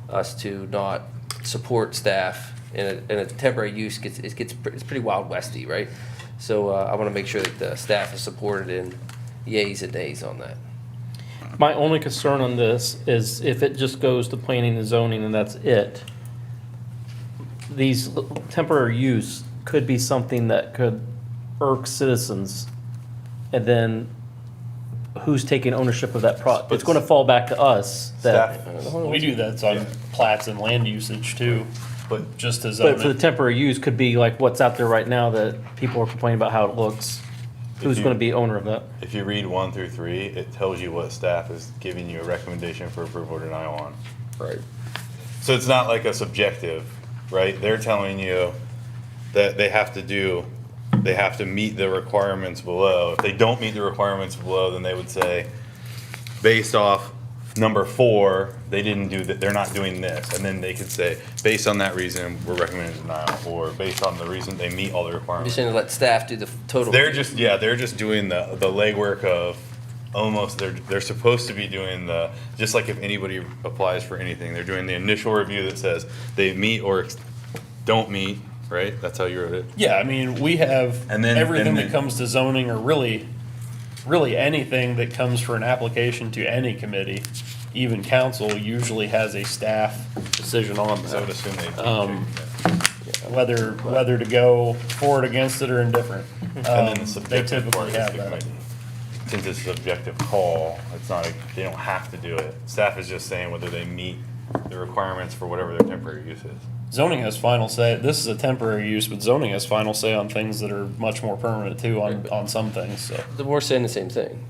us to not support staff in a temporary use. It's pretty Wild Westy, right? So I want to make sure that the staff is supported in yays and nays on that. My only concern on this is if it just goes to planning and zoning and that's it, these temporary use could be something that could irk citizens. And then who's taking ownership of that It's gonna fall back to us that, We do that on plats and land usage too, But just to but zone for the it. temporary use could be like what's out there right now that people are complaining about how it looks. Who's gonna be owner of that? if you read 1 through 3, it tells you what staff is giving you a recommendation for approval or denial on. Right. So it's not like a subjective, right? They're telling you that they have to meet the requirements below. If they don't meet the requirements below, then they would say, based off number 4, they didn't do that, they're not doing this. And then they could say, based on that reason, we're recommending denial, or based on the reason they meet all the I'm just requirements. saying to let staff do the total. They're just doing the legwork of almost, they're supposed to be doing just like if anybody applies for anything, they're doing the initial review that says they meet or don't meet, right? That's how you wrote it. Yeah, I mean, we have And then- everything and that then- comes to zoning, or really anything that comes for an application to any committee, even council, usually has a staff decision on So I would that. assume they. Whether to go for it, against it, or indifferent. And then the They subjective typically part is have the that. committee. Since it's a subjective call, it's not, they don't have to do it. Staff is just saying whether they meet the requirements for whatever their temporary use is. Zoning has final say. This is a temporary use, but zoning has final say on things that are much more permanent too, on some things, so. We're saying the same thing.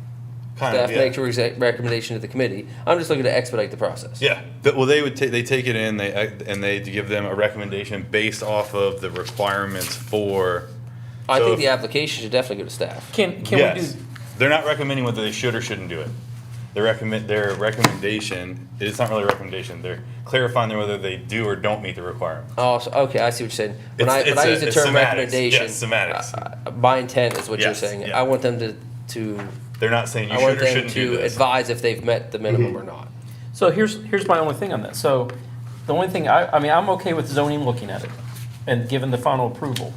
Kind of, Staff yeah. makes a recommendation to the committee. I'm just looking to expedite the process. Yeah, well, they take it in, they give them a recommendation based off of the requirements for. I so think if- the application should definitely go to staff. Can we Yes, do, they're not recommending whether they should or shouldn't do it. their recommendation, it's not really a recommendation, they're clarifying whether they do or don't meet the requirement. Oh, so, okay, I see what you're saying. When It's- I use the it's term semantics. recommendation. Yes, semantics. My intent is what you're Yes, saying. yeah. I want them to, They're not saying you I want should or them shouldn't do to this. advise if they've met the minimum or not. So here's my only thing on that. So the only thing, I mean, I'm okay with zoning looking at it and giving the final approval.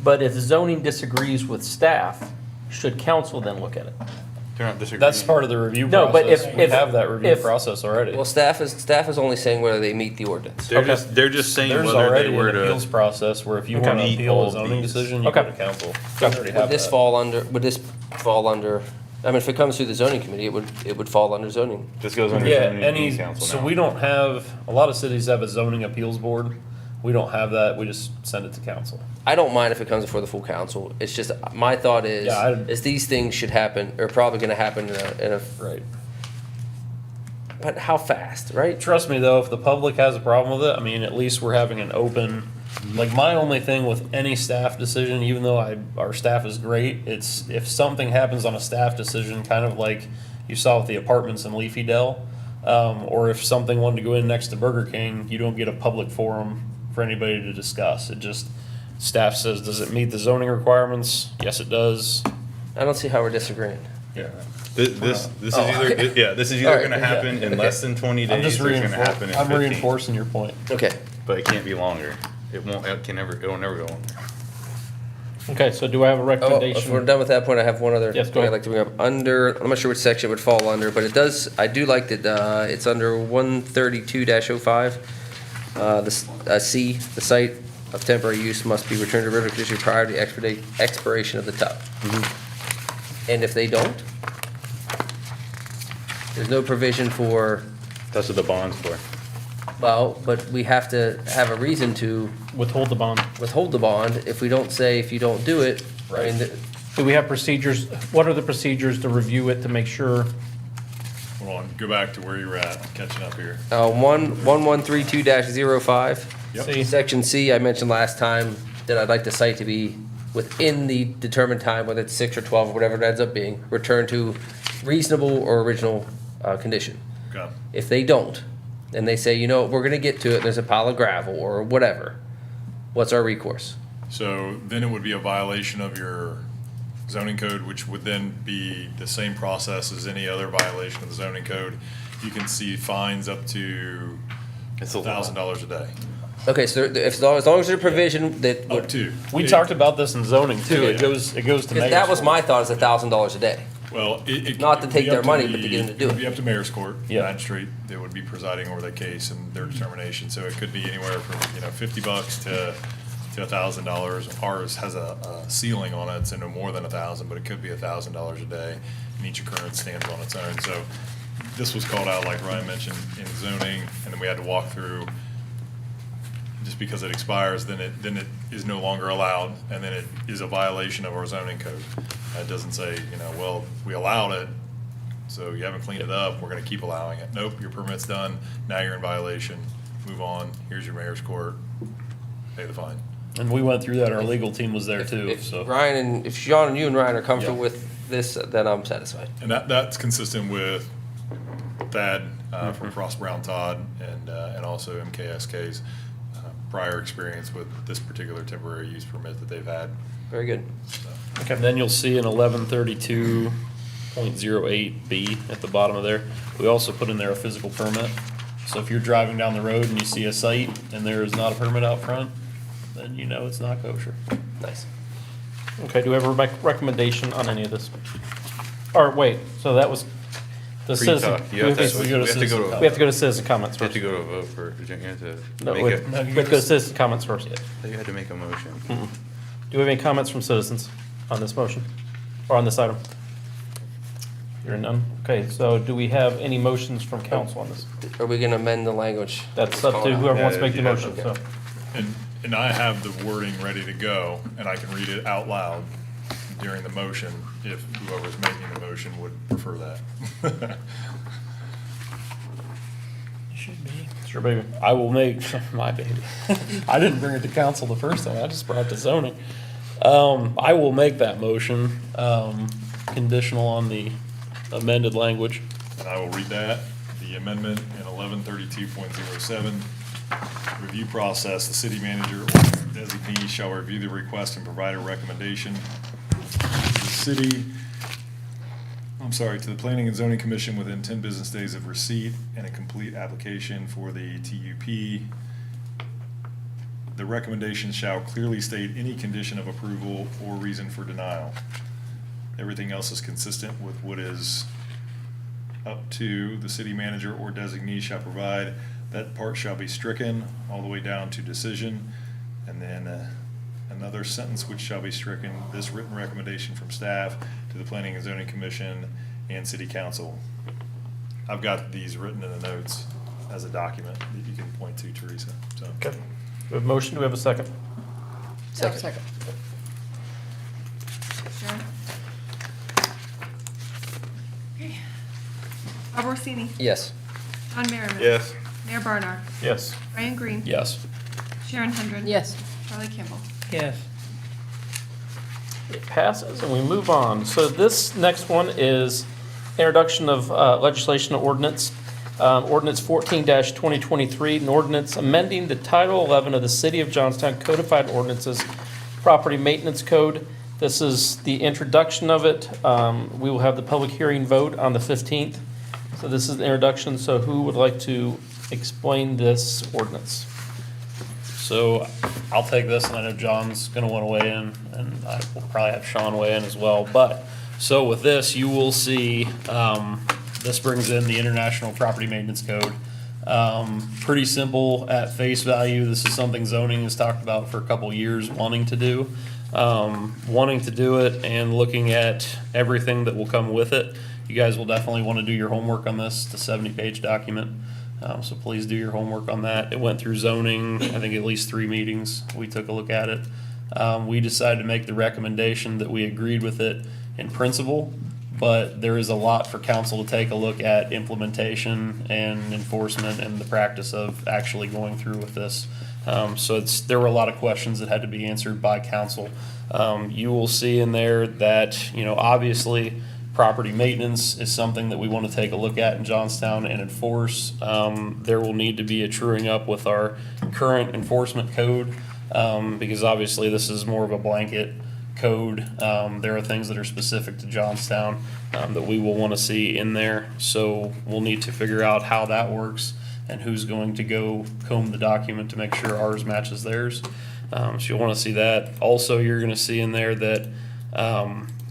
But if zoning disagrees with staff, should council then look at it? They're not disagreeing. That's part of the review No, but process. if- We if- have that review if- process already. Well, staff is only saying whether they meet the ordinance. They're Okay. they're just saying There's whether they already were an to. appeals process where if you Okay. want to Meet appeal all a zoning these. decision, you Okay. go to council. We already have Would this that. fall under, I mean, if it comes through the zoning committee, it would fall under zoning. This goes under Yeah, zoning any, and council so now. we don't have, a lot of cities have a zoning appeals board. We don't have that. We just send it to council. I don't mind if it comes before the full council. It's just, my thought is, Yeah, I- is these things should happen, are probably gonna happen in a, Right. but how fast, right? Trust me though, if the public has a problem with it, I mean, at least we're having an open, like my only thing with any staff decision, even though our staff is great, it's if something happens on a staff decision, kind of like you saw with the apartments in Leafy Dell, or if something wanted to go in next to Burger King, you don't get a public forum for anybody to discuss. It just, staff says, does it meet the zoning requirements? Yes, it does. I don't see how we're disagreeing. Yeah. This is Oh, either, okay. yeah, this is either Alright, gonna happen in okay. less than 20 I'm days, just or it's gonna happen in I'm 15. reinforcing your point. Okay. But it can't be longer. It won't, it will never go longer. Okay, so do I have a Oh, if we're recommendation? done with that point, I have one other Yes, go thing I'd ahead. like to bring up. Under, I'm not sure which section it would fall under, but it does, I do like that, it's under 132-05. C, the site of temporary use must be returned to river condition prior to the expiration of the tub. And if they don't, there's no provision for, That's what the bond's for. well, but we have to have a reason to Withhold the bond. withhold the bond if we don't say, if you don't do it. I mean, Do we have procedures? What are the procedures to review it to make sure? Hold on, go back to where you were at, I'm catching up here. 1132-05. See, Section C, I mentioned last time that I'd like the site to be within the determined time, whether it's 6 or 12 or whatever it ends up being, returned to reasonable or original condition. Okay. If they don't, and they say, you know, we're gonna get to it, there's a pile of gravel or whatever, what's our recourse? So then it would be a violation of your zoning code, which would then be the same process as any other violation of the zoning code. You can see fines up to It's a lot. $1,000 a day, Okay, so as long as there's a provision that up would, to. We talked about this in zoning too. Yeah. It goes to mayor's that was court. my thought, is $1,000 a day. Well, it. Not to it would take be their up money, but to get them to do It would it. be up to mayor's court, Yeah. magistrate, that would be presiding over that case and their determination. So it could be anywhere from, $50 to $1,000. Ours has a ceiling on it, so no more than 1,000, but it could be $1,000 a day. And each occurrence stands on its own. So this was called out, like Ryan mentioned, in zoning, and then we had to walk through. Just because it expires, then it is no longer allowed, and then it is a violation of our zoning code. It doesn't say, well, we allowed it, so you haven't cleaned it up, we're gonna keep allowing it. Nope, your permit's done, now you're in violation, move on, here's your mayor's court, pay the fine. And we went through that. Our legal team was there If- too, If so. Ryan and, if Sean and you and Ryan are comfortable Yeah. with this, then I'm satisfied. And that's consistent with Thad from Frost Brown Todd and also MKSK's prior experience with this particular temporary use permit that they've had. Very good. Okay. Then you'll see an 1132.08B at the bottom of there. We also put in there a physical permit. So if you're driving down the road and you see a site and there is not a permit out front, then you know it's not kosher. Nice. okay, do we have a recommendation on any of this? Or wait, so that was the citizen. Pre-talk. You have to- we go to we have to citizen go to- We have to go to citizen comments You have first. to go to a vote for, you have to No, make we a, we have to go to citizen comments first. you had to make a motion. Do we have any comments from citizens on this motion, or on this item? Hearing none. Okay, so do we have any motions from council on this? Are we gonna amend the language? That's up to whoever wants to make the Yeah, motion, so. And I have the wording ready to go, and I can read it out loud during the motion if whoever's making the motion would prefer that. Should be. Sure, baby. I will make, my baby. I didn't bring it to council the first time. I just brought it to zoning. I will make that motion, conditional on the amended language. And I will read that. The amendment in 1132.07, review process, the city manager or designee shall review the request and provide a recommendation to the Planning and Zoning Commission within 10 business days of receipt and a complete application for the TUP. The recommendation shall clearly state any condition of approval or reason for denial. Everything else is consistent with what is up to the city manager or designee shall provide. That part shall be stricken all the way down to decision. And then another sentence which shall be stricken, this written recommendation from staff to the Planning and Zoning Commission and City Council. I've got these written in the notes as a document that you can point to, Teresa, so. Okay. We have a motion, do we have a second? Second. Sharon? Okay. Bob Orsini? Yes. John Merriman? Yes. Mayor Barnard? Yes. Brian Green? Yes. Sharon Hendren? Yes. Charlie Kimball? Yes. It passes, and we move on. So this next one is introduction of legislation ordinance. Ordinance 14-2023, an ordinance amending the Title 11 of the City of Johnstown Codified Ordinances Property Maintenance Code. This is the introduction of it. We will have the public hearing vote on the 15th. So this is the introduction. So who would like to explain this ordinance? So I'll take this, and I know John's gonna wanna weigh in, and I will probably have Sean weigh in as well. But, so with this, you will see, this brings in the International Property Maintenance Code. Pretty simple at face value. This is something zoning has talked about for a couple years, wanting to do it and looking at everything that will come with it. You guys will definitely wanna do your homework on this, the 70-page document. So please do your homework on that. It went through zoning, I think at least 3 meetings. We took a look at it. We decided to make the recommendation that we agreed with it in principle, but there is a lot for council to take a look at implementation and enforcement and the practice of actually going through with this. So there were a lot of questions that had to be answered by council. You will see in there that, obviously, property maintenance is something that we want to take a look at in Johnstown and enforce. There will need to be a truing up with our current enforcement code, because obviously this is more of a blanket code. There are things that are specific to Johnstown that we will want to see in there. So we'll need to figure out how that works and who's going to go comb the document to make sure ours matches theirs. So you'll want to see that. Also, you're going to see in there that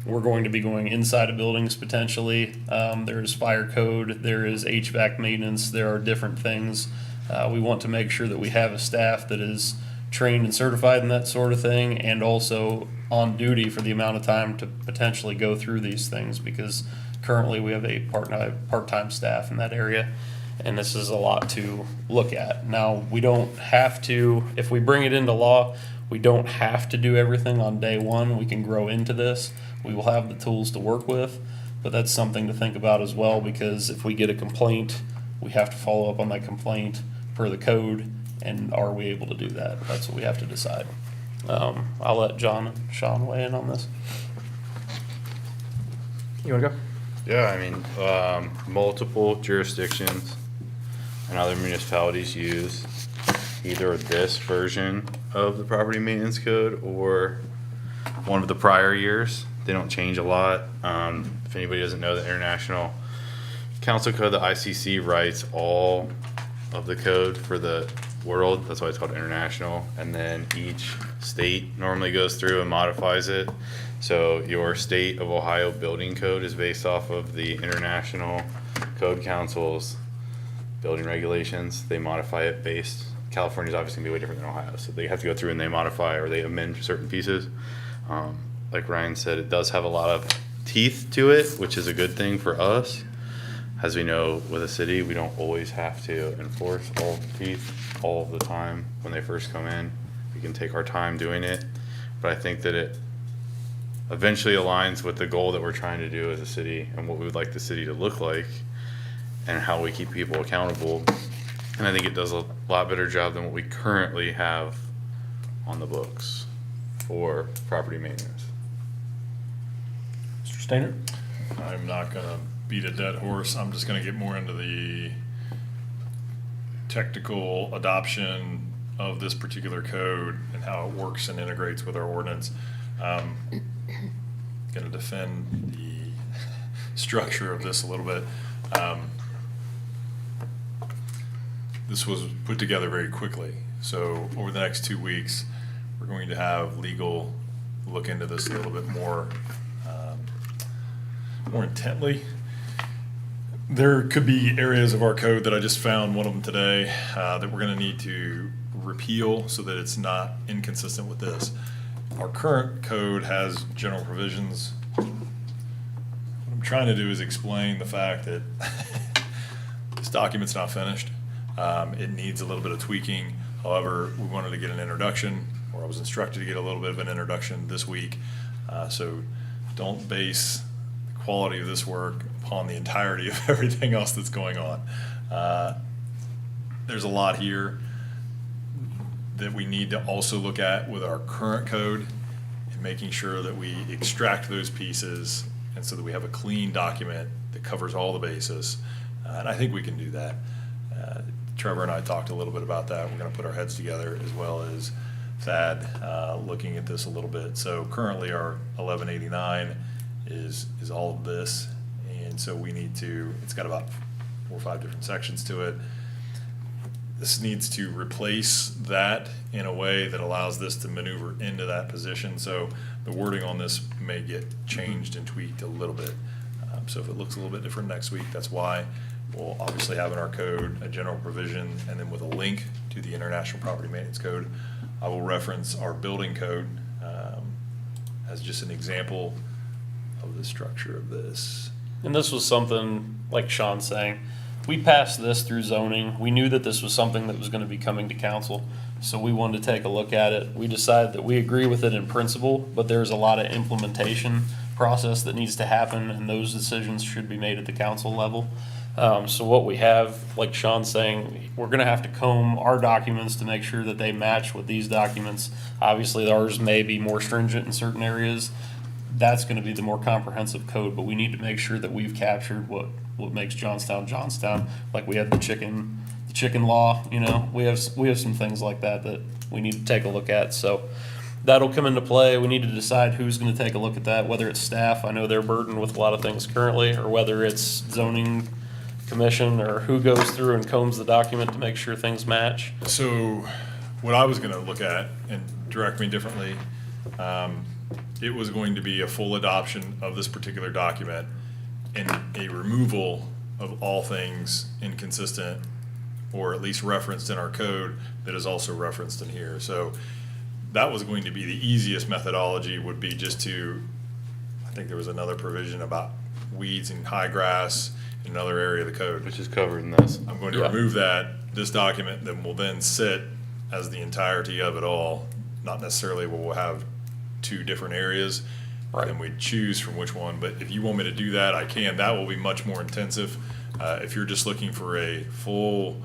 we're going to be going inside of buildings potentially. There is fire code, there is HVAC maintenance, there are different things. We want to make sure that we have a staff that is trained and certified in that sort of thing, and also on duty for the amount of time to potentially go through these things, because currently we have a part-time staff in that area, and this is a lot to look at. Now, we don't have to, if we bring it into law, we don't have to do everything on day one. We can grow into this. We will have the tools to work with, but that's something to think about as well, because if we get a complaint, we have to follow up on that complaint per the code, and are we able to do that? That's what we have to decide. I'll let John and Sean weigh in on this. You want to go? Yeah, I mean, multiple jurisdictions and other municipalities use either this version of the property maintenance code or one of the prior years. They don't change a lot. If anybody doesn't know, the International Council Code, the ICC writes all of the code for the world. That's why it's called international. And then each state normally goes through and modifies it. So your state of Ohio building code is based off of the International Code Council's building regulations. They modify it based. California's obviously gonna be way different than Ohio, so they have to go through and they modify or they amend certain pieces. Like Ryan said, it does have a lot of teeth to it, which is a good thing for us. As we know, with a city, we don't always have to enforce all the teeth all of the time when they first come in. We can take our time doing it, but I think that it eventually aligns with the goal that we're trying to do as a city and what we would like the city to look like and how we keep people accountable. And I think it does a lot better job than what we currently have on the books for property maintenance. Mr. Stainer? I'm not gonna beat a dead horse. I'm just gonna get more into the technical adoption of this particular code and how it works and integrates with our ordinance. Gonna defend the structure of this a little bit. This was put together very quickly. So over the next 2 weeks, we're going to have legal look into this a little bit more intently. There could be areas of our code that I just found, one of them today, that we're gonna need to repeal so that it's not inconsistent with this. Our current code has general provisions. What I'm trying to do is explain the fact that this document's not finished. It needs a little bit of tweaking. However, we wanted to get an introduction, or I was instructed to get a little bit of an introduction this week. So don't base the quality of this work upon the entirety of everything else that's going on. There's a lot here that we need to also look at with our current code and making sure that we extract those pieces and so that we have a clean document that covers all the bases. And I think we can do that. Trevor and I talked a little bit about that. We're going to put our heads together, as well as Thad, looking at this a little bit. So currently our 1189 is all of this. And so we need to, it's got about 4 or 5 different sections to it. This needs to replace that in a way that allows this to maneuver into that position. So the wording on this may get changed and tweaked a little bit. So if it looks a little bit different next week, that's why. We'll obviously have in our code a general provision, and then with a link to the International Property Maintenance Code. I will reference our building code as just an example of the structure of this. And this was something, like Sean's saying, we passed this through zoning. We knew that this was something that was gonna be coming to council, so we wanted to take a look at it. We decided that we agree with it in principle, but there's a lot of implementation process that needs to happen, and those decisions should be made at the council level. So what we have, like Sean's saying, we're gonna have to comb our documents to make sure that they match with these documents. Obviously, ours may be more stringent in certain areas. That's gonna be the more comprehensive code, but we need to make sure that we've captured what makes Johnstown, Johnstown. Like we have the chicken law, you know, we have some things like that we need to take a look at. So that'll come into play. We need to decide who's gonna take a look at that, whether it's staff, I know they're burdened with a lot of things currently, or whether it's zoning commission, or who goes through and combs the document to make sure things match. So what I was gonna look at, and direct me differently, it was going to be a full adoption of this particular document and a removal of all things inconsistent, or at least referenced in our code that is also referenced in here. So that was going to be the easiest methodology, would be just to, I think there was another provision about weeds and high grass in another area of the code. Which is covered in this. I'm going to Yeah. remove this document, then will then sit as the entirety of it all. Not necessarily we'll have 2 different areas, Right. and we choose from which one, but if you want me to do that, I can. That will be much more intensive. If you're just looking for a full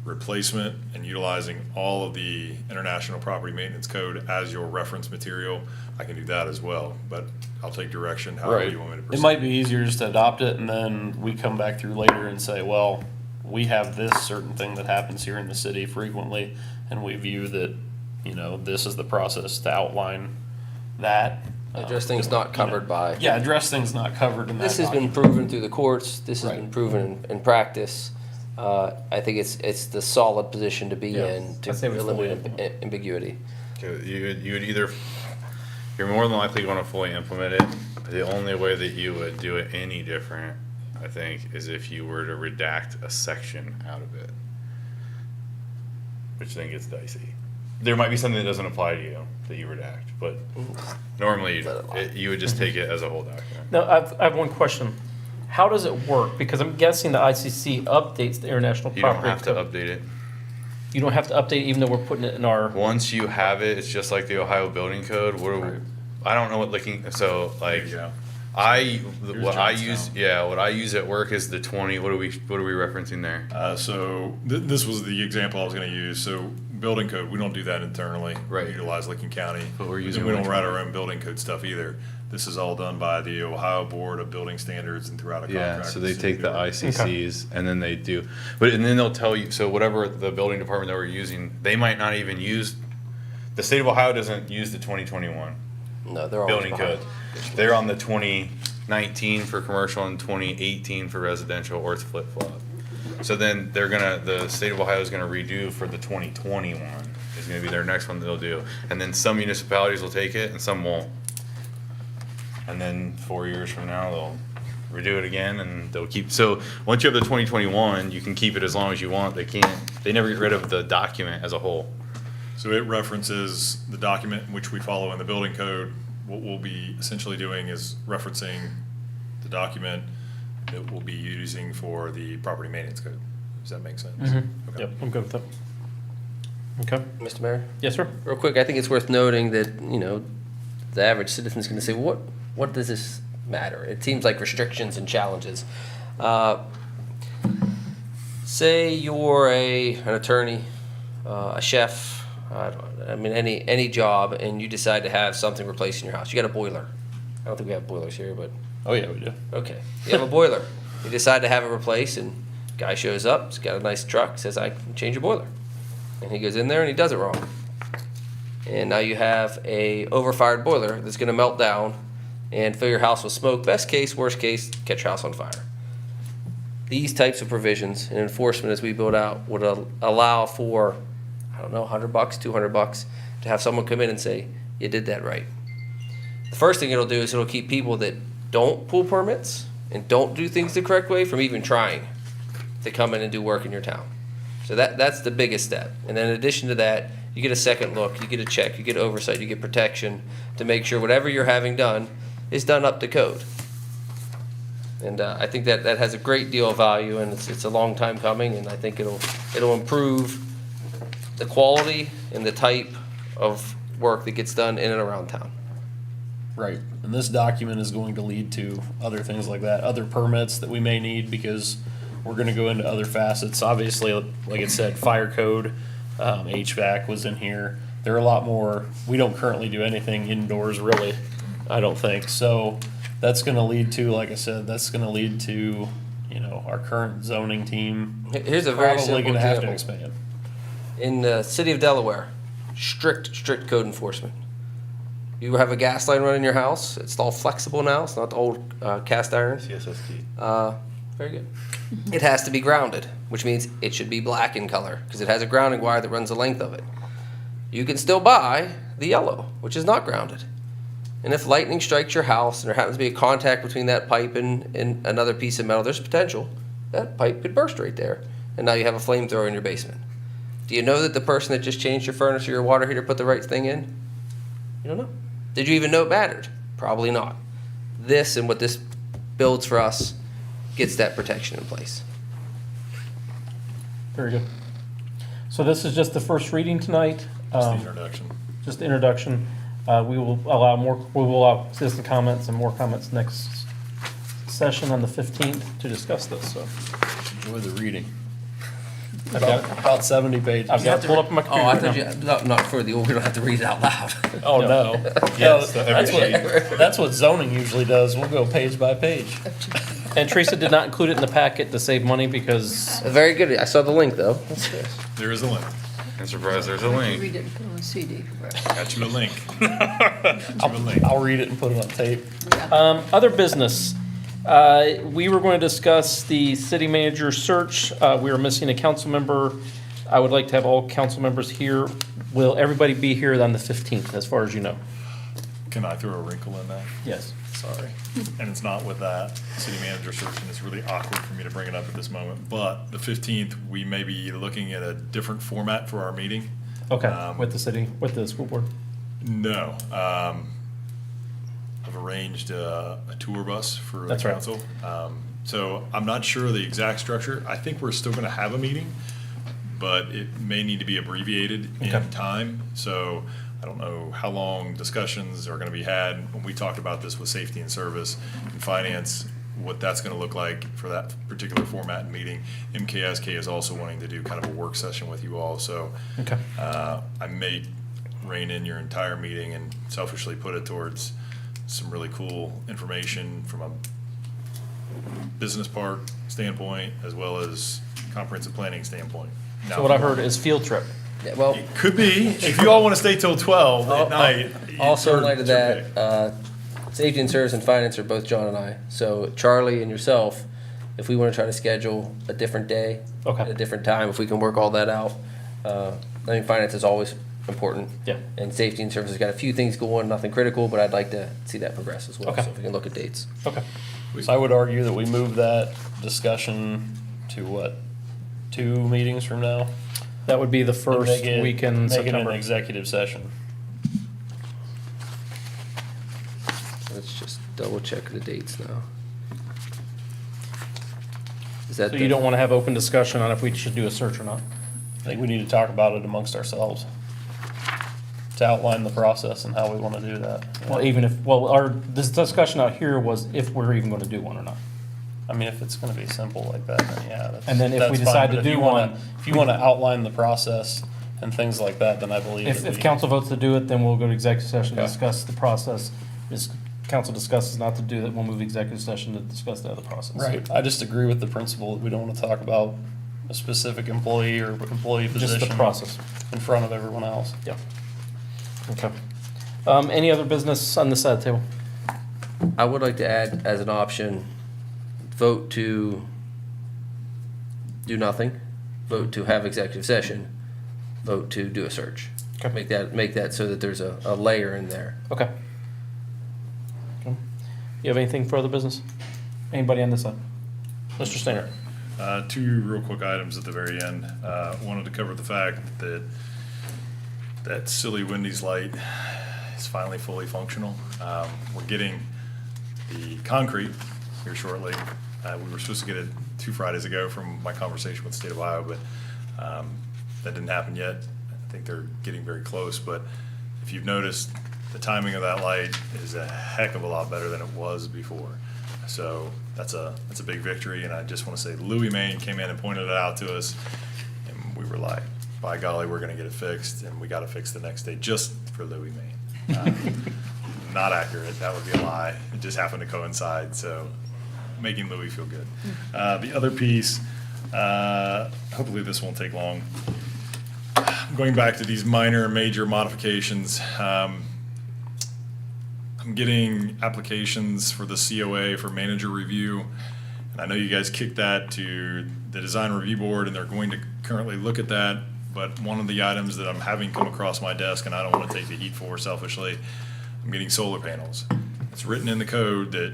replacement and utilizing all of the International Property Maintenance Code as your reference material, I can do that as well, but I'll take direction however Right. you want me to It proceed. might be easier just to adopt it, and then we come back through later and say, well, we have this certain thing that happens here in the city frequently, and we view that, you know, this is the process to outline that. Address things not covered by. Yeah, address things not covered in that This has been document. proven through the courts, this has Right. been proven in practice. I think it's the solid position to be Yeah. in to I say we fully eliminate implement. ambiguity. You would either, you're more than likely going to fully implement it. The only way that you would do it any different, I think, is if you were to redact a section out of it. Which then gets dicey. There might be something that doesn't apply to you that you redact, but normally you would just take it as a whole document. Now, I have one question. How does it work? Because I'm guessing the ICC updates the International You don't Property have to Code. update it. You don't have to update even though we're putting it in our, Once you have it, it's just like the Ohio Building Code. I don't know what so like, There you go. what I use, Johnstown. what I use at work is the 20. What are we referencing there? So this was the example I was going to use. So building code, we don't do that internally. Right. We utilize Licking County. But we're using We don't write Licking our own building code stuff either. This is all done by the Ohio Board of Building Standards and throughout a contract. Yeah, so with they the city take the of Newark. ICCs and then they do, but, and then they'll tell you, so whatever the building department that we're using, they might not even use, the state of Ohio doesn't use the 2021 No, they're always building behind. code. They're on the 2019 for commercial and 2018 for residential, or it's flip-flop. So then the state of Ohio is gonna redo for the 2021, is gonna be their next one that they'll do. And then some municipalities will take it and some won't. And then 4 years from now, they'll redo it again and they'll keep, so once you have the 2021, you can keep it as long as you want. They never get rid of the document as a whole. So it references the document in which we follow in the building code. What we'll be essentially doing is referencing the document that we'll be using for the property maintenance code. Does that make sense? Okay. Yep, I'm good with that. Okay. Mr. Mayor? Yes, sir? Real quick, I think it's worth noting that, the average citizen's gonna say, what does this matter? It seems like restrictions and challenges. Say you're an attorney, a chef, any job, and you decide to have something replaced in your house. You got a boiler. I don't think we have boilers here, but, Oh, yeah, we do. okay. You have a boiler. You decide to have it replaced, and guy shows up, he's got a nice truck, says, I can change your boiler. And he goes in there and he does it wrong. And now you have a overfired boiler that's gonna melt down and fill your house with smoke. Best case, worst case, catch your house on fire. These types of provisions and enforcement as we build out would allow for, I don't know, $100, $200 to have someone come in and say, you did that right. The first thing it'll do is it'll keep people that don't pull permits and don't do things the correct way from even trying to come in and do work in your town. So that's the biggest step. And then in addition to that, you get a second look, you get a check, you get oversight, you get protection to make sure whatever you're having done is done up to code. And I think that has a great deal of value, and it's a long time coming, and I think it'll improve the quality and the type of work that gets done in and around town. Right, and this document is going to lead to other things like that, other permits that we may need, because we're gonna go into other facets. Obviously, like it said, fire code, HVAC was in here. There are a lot more, we don't currently do anything indoors really, I don't think. So that's gonna lead to, like I said, that's gonna lead to, our current zoning team Here's a very probably simple gonna have to example. expand. In the city of Delaware, strict code enforcement. You have a gas line running in your house, it's all flexible now, it's not the old cast iron. CSST. Very good. It has to be grounded, which means it should be black in color, because it has a grounding wire that runs the length of it. You can still buy the yellow, which is not grounded. And if lightning strikes your house and there happens to be a contact between that pipe and another piece of metal, there's potential that pipe could burst right there, and now you have a flamethrower in your basement. Do you know that the person that just changed your furnace or your water heater put the right thing in? You don't know. Did you even know it mattered? Probably not. This and what this builds for us gets that protection in place. Very good. So this is just the first reading tonight. Just the introduction. Just the introduction. We will allow citizen comments and more comments next session on the 15th to discuss this, so. Enjoy the reading. I've got About 70 pages. I've got it pulled up on my Oh, I computer. thought not for the, we don't have to read it out loud. Oh, no. Yes, No, every that's what zoning usually does. We'll go page by page. And Teresa did not include it in the packet to save money because, Very good. I saw the link though. There is a link. I'm surprised there's a link. Read it and put it on CD. Got you a link. Got you a link. I'll read it and put it on tape. other business. We were going to discuss the city manager search. We are missing a council member. I would like to have all council members here. Will everybody be here on the 15th, as far as you know? Can I throw a wrinkle in that? Yes. Sorry. And it's not with that city manager search, and it's really awkward for me to bring it up at this moment. But the 15th, we may be looking at a different format for our meeting. Okay, with the school board. No. I've arranged a tour bus for the That's right. council. So I'm not sure of the exact structure. I think we're still gonna have a meeting, but it may need to be abbreviated Okay. in time. So I don't know how long discussions are gonna be had. When we talked about this with safety and service and finance, what that's gonna look like for that particular format and meeting. MKSK is also wanting to do kind of a work session with you all, so Okay. I may rein in your entire meeting and selfishly put it towards some really cool information from a business park standpoint as well as comprehensive planning standpoint. So what I heard is field trip. Yeah, well, It could be, if you all want to stay till 12 at night. also in light of it's okay. that, safety and service and finance are both John and I. So Charlie and yourself, if we want to try to schedule a different day, Okay. at a different time, if we can work all that out. I mean, finance is always important. Yeah. And safety and services got a few things going, nothing critical, but I'd like to see that progress as well. Okay. So if we can look at dates. Okay. So I would argue that we move that discussion to what, 2 meetings from now? That would be the And first make it- week in Make it an September. executive session. Let's just double check the dates now. Is that So you don't want to have open discussion on if we should do a search or not? I think we need to talk about it amongst ourselves to outline the process and how we want to do that. Well, even if, this discussion out here was if we're even going to do one or not. I mean, if it's gonna be simple like that, then yeah, that's. And then if we that's fine. decide to But if do you wanna- one- If you wanna outline the process and things like that, then I believe If, that if we- council votes to do it, then we'll go to executive session, Okay. discuss the process. If council discusses not to do that, we'll move executive session to discuss the other process. Right, I just agree with the principle that we don't wanna talk about a specific employee or employee position. Just the process. In front of everyone else. Yeah. Okay. Any other business on this side of the table? I would like to add as an option, vote to do nothing, vote to have executive session, vote to do a search. Okay. Make that so that there's a layer in there. Okay. Okay. You have anything for other business? Anybody on this side? Mr. Stainer? 2 real quick items at the very end. Wanted to cover the fact that that silly Wendy's light is finally fully functional. We're getting the concrete here shortly. We were supposed to get it 2 Fridays ago from my conversation with the state of Iowa, but that didn't happen yet. I think they're getting very close, but if you've noticed, the timing of that light is a heck of a lot better than it was before. So that's a big victory, and I just want to say Louis Maine came in and pointed it out to us, and we were like, by golly, we're going to get it fixed, and we got it fixed the next day just for Louis Maine. Not accurate, that would be a lie. It just happened to coincide, so making Louis feel good. The other piece, hopefully this won't take long. Going back to these minor and major modifications, I'm getting applications for the COA for manager review. And I know you guys kicked that to the design review board and they're going to currently look at that. But one of the items that I'm having come across my desk, and I don't want to take the heat for selfishly, I'm getting solar panels. It's written in the code that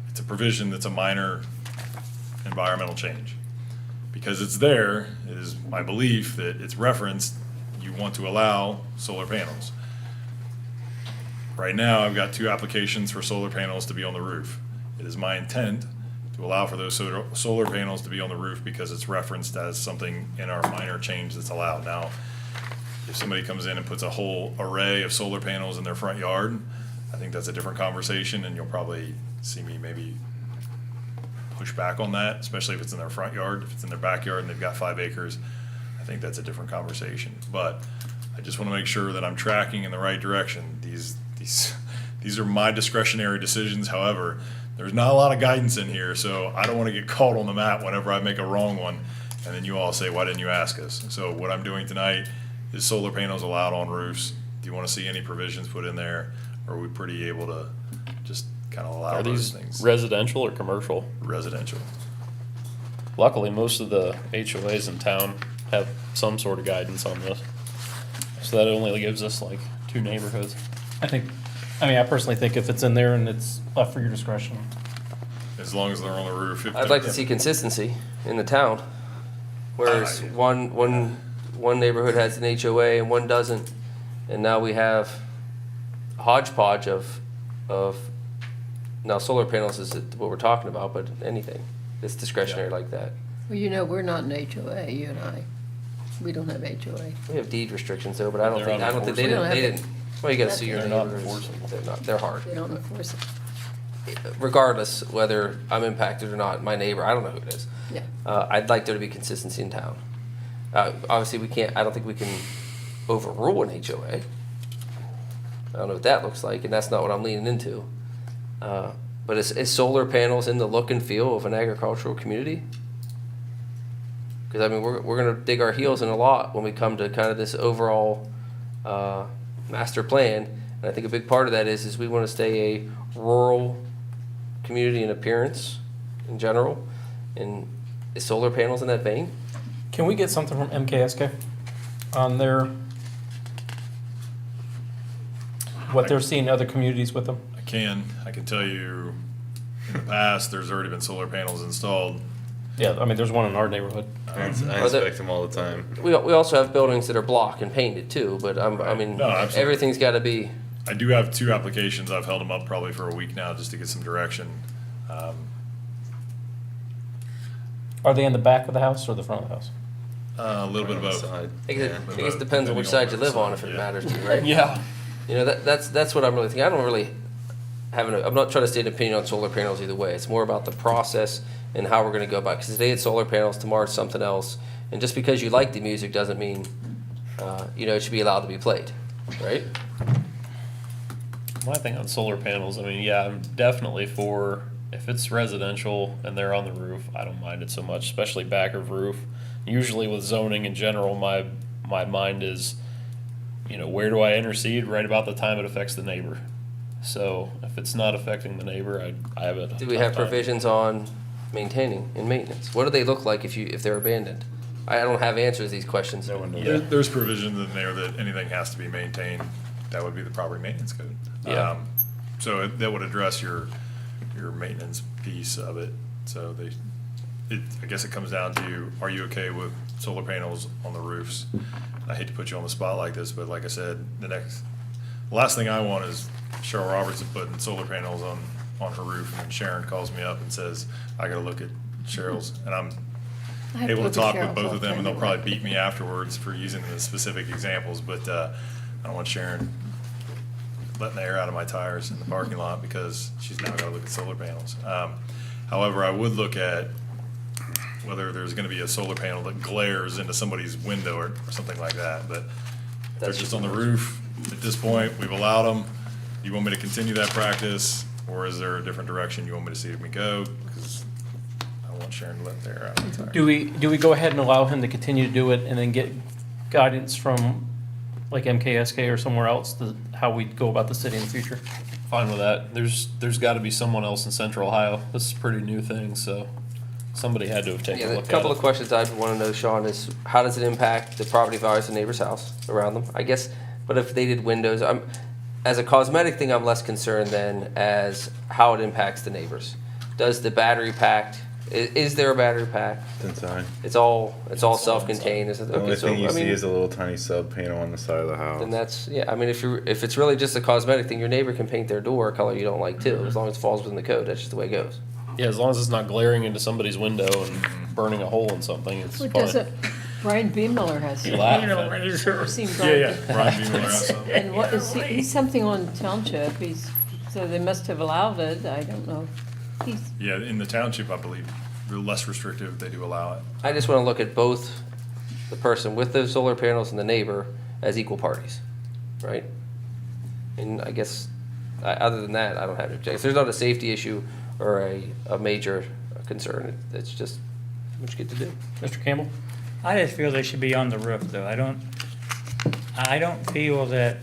it's a provision that's a minor environmental change. Because it's there, it is my belief that it's referenced, you want to allow solar panels. Right now, I've got 2 applications for solar panels to be on the roof. It is my intent to allow for those solar panels to be on the roof because it's referenced as something in our minor change that's allowed. Now, if somebody comes in and puts a whole array of solar panels in their front yard, I think that's a different conversation, and you'll probably see me maybe push back on that, especially if it's in their front yard. If it's in their backyard and they've got 5 acres, I think that's a different conversation. But I just want to make sure that I'm tracking in the right direction. These are my discretionary decisions. However, there's not a lot of guidance in here, so I don't want to get called on the mat whenever I make a wrong one, and then you all say, why didn't you ask us? So what I'm doing tonight is solar panels allowed on roofs. Do you want to see any provisions put in there? Or are we pretty able to just kind of allow Are those these things? residential or commercial? Residential. Luckily, most of the HOAs in town have some sort of guidance on this. So that only gives us like 2 neighborhoods. I personally think if it's in there and it's left for your discretion. As long as they're on the roof. If I'd like to see consistency in the town. Whereas one neighborhood has an HOA and one doesn't. And now we have a hodgepodge of, now solar panels is what we're talking about, but anything that's discretionary like that. Well, you know, we're not an HOA, you and I. We don't have HOA. We have deed restrictions though, but I don't They're think they unenforceable. didn't, well, you gotta sue your They're not neighbors. enforceable. They're hard. They don't enforce it. Regardless whether I'm impacted or not, my neighbor, I don't know who it is. Yeah. I'd like there to be consistency in town. Obviously, I don't think we can overrule an HOA. I don't know what that looks like, and that's not what I'm leaning into. But is solar panels in the look and feel of an agricultural community? Because I mean, we're gonna dig our heels in a lot when we come to kind of this overall master plan. And I think a big part of that is we want to stay a rural community in appearance in general. And is solar panels in that vein? Can we get something from MKSK on their, what they're seeing in other communities with them? I can tell you, in the past, there's already been solar panels installed. Yeah, I mean, there's one in our neighborhood. I inspect them all the time. We also have buildings that are block and painted too, but I mean, No, absolutely. everything's got to be. I do have 2 applications. I've held them up probably for a week now just to get some direction. Are they in the back of the house or the front of the house? A little bit of both. I guess it depends on which side you live on if it Yeah. matters to you, right? Yeah. You know, that's what I'm really thinking. I don't really I'm not trying to state an opinion on solar panels either way. It's more about the process and how we're going to go about it. Because today it's solar panels, tomorrow it's something else. And just because you like the music doesn't mean, it should be allowed to be played, right? My thing on solar panels, I mean, yeah, I'm definitely for, if it's residential and they're on the roof, I don't mind it so much, especially back of roof. Usually with zoning in general, my mind is, where do I intercede? Right about the time it affects the neighbor. So if it's not affecting the neighbor, I have a Do we tough have time. provisions on maintaining and maintenance? What do they look like if they're abandoned? I don't have answers to these questions. There's provisions in there that anything has to be maintained. That would be the property maintenance code. Yeah. So that would address your maintenance piece of it. So I guess it comes down to, are you okay with solar panels on the roofs? I hate to put you on the spot like this, but like I said, the last thing I want is Cheryl Robertson putting solar panels on her roof, and then Sharon calls me up and says, I gotta look at Cheryl's, and I'm I have to able to look at talk with Cheryl's both of them, and they'll also. probably beat me afterwards for using the specific examples, but I don't want Sharon letting the air out of my tires in the parking lot because she's now gotta look at solar panels. However, I would look at whether there's gonna be a solar panel that glares into somebody's window or something like that, but if they're just on the roof, at this point, we've allowed them. Do you want me to continue that practice, or is there a different direction you want me to see me go? Because I don't want Sharon to let the air out of my tires. Do we go ahead and allow him to continue to do it and then get guidance from like MKSK or somewhere else to how we go about the city in the future? Fine with that. There's got to be someone else in Central Ohio. This is a pretty new thing, so somebody had to have taken Yeah, a a look couple at of it. questions I'd want to know, Sean, is how does it impact the property values of the neighbor's house around them? I guess, but if they did windows, as a cosmetic thing, I'm less concerned than as how it impacts the neighbors. Does the battery pack, is there a battery pack? It's inside. It's all self-contained, is it? The only Okay, so, thing you I see mean, is a little tiny sub panel on the side of the house. then that's, yeah, I mean, if it's really just a cosmetic thing, your neighbor can paint their door a color you don't like too, as long as it falls within the code, that's just the way it goes. Yeah, as long as it's not glaring into somebody's window and burning a hole in something, it's What fine. does it, Brian B. Miller has. You laugh. Seems Yeah, like. yeah, Ron Beamer has some. And what is he's something on township, so they must have allowed it, I don't know. Yeah, in the township, I believe, they're less restrictive, they do allow it. I just want to look at both the person with the solar panels and the neighbor as equal parties, right? And I guess, other than that, I don't have any objections. There's not a safety issue or a major concern. It's just what you get to do. Mr. Campbell? I just feel they should be on the roof, though. I don't feel that,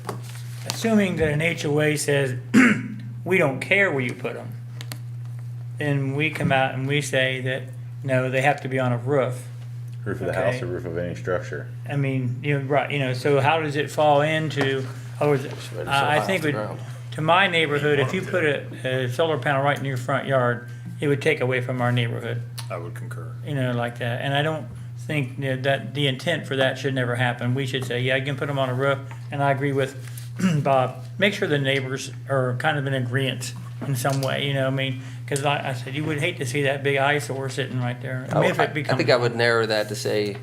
assuming that an HOA says, we don't care where you put them, then we come out and we say that, no, they have to be on a roof. Roof of the Okay. house or roof of any structure. I mean, right, so how does it fall into, I think, to my neighborhood, if you put a solar panel right in your front yard, it would take away from our neighborhood, I would concur. like that. And I don't think that the intent for that should never happen. We should say, yeah, you can put them on a roof, and I agree with Bob. Make sure the neighbors are kind of in agreement in some way, because I said, you would hate to see that big eyesore sitting right there. I mean, if I it becomes. think I would narrow that to say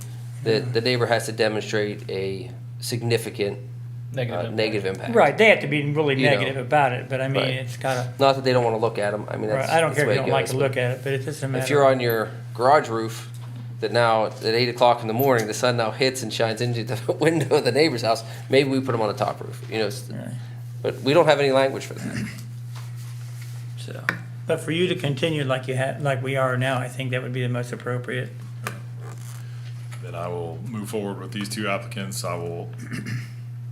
that the neighbor has to demonstrate a significant negative impact. Right, they have to be really You know. negative about it, but I mean, Right. it's gotta, Not that they don't want to look at them. I mean, that's, I don't that's care the if way you it don't like goes. to look at it, but it's just a matter. If you're on your garage roof, that now at 8 o'clock in the morning, the sun now hits and shines into the window of the neighbor's house, maybe we put them on the top roof. But we don't have any language for that. So, but for you to continue like you have, like we are now, I think that would be the most appropriate. Then I will move forward with these two applicants. I will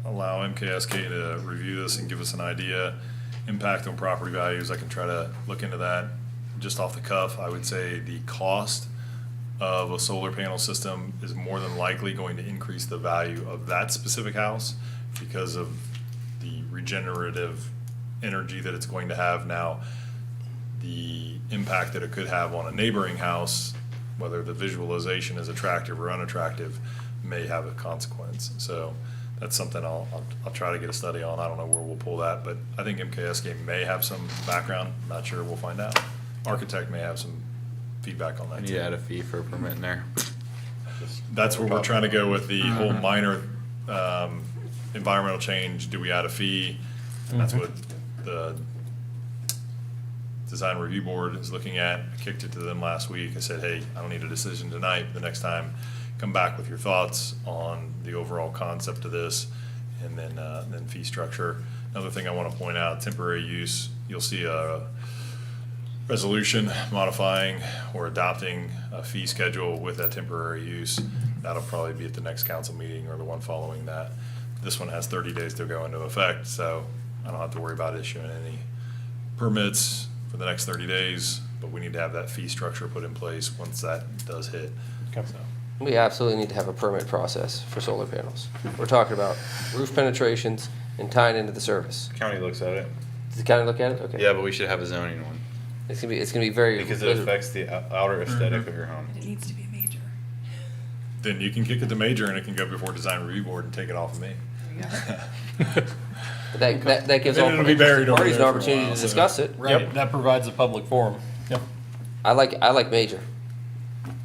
allow MKSK to review this and give us an idea. Impact on property values, I can try to look into that. Just off the cuff, I would say the cost of a solar panel system is more than likely going to increase the value of that specific house because of the regenerative energy that it's going to have. Now, the impact that it could have on a neighboring house, whether the visualization is attractive or unattractive, may have a consequence. So that's something I'll try to get a study on. I don't know where we'll pull that, but I think MKSK may have some background. Not sure, we'll find out. Architect may have some feedback on that You too. add a fee for a permit in there. That's where we're trying to go with the whole minor environmental change. Do we add a fee? That's what the design review board is looking at. I kicked it to them last week. I said, hey, I don't need a decision tonight. The next time, come back with your thoughts on the overall concept of this, and then fee structure. Another thing I want to point out, temporary use, you'll see a resolution modifying or adopting a fee schedule with that temporary use. That'll probably be at the next council meeting or the one following that. This one has 30 days to go into effect, so I don't have to worry about issuing any permits for the next 30 days, but we need to have that fee structure put in place once that does hit. So, We absolutely need to have a permit process for solar panels. We're talking about roof penetrations and tying into the service. County looks at it. Does the county look at it? Okay. Yeah, but we should have a zoning one. It's gonna be very. Because it affects the outer aesthetic of your home. It needs to be major. then you can kick it to major and it can go before design review board and take it off of me. That gives Then all it'll be buried over parties an there for a opportunity while, to so- discuss it. Right, that provides a public forum. Yep. I like major.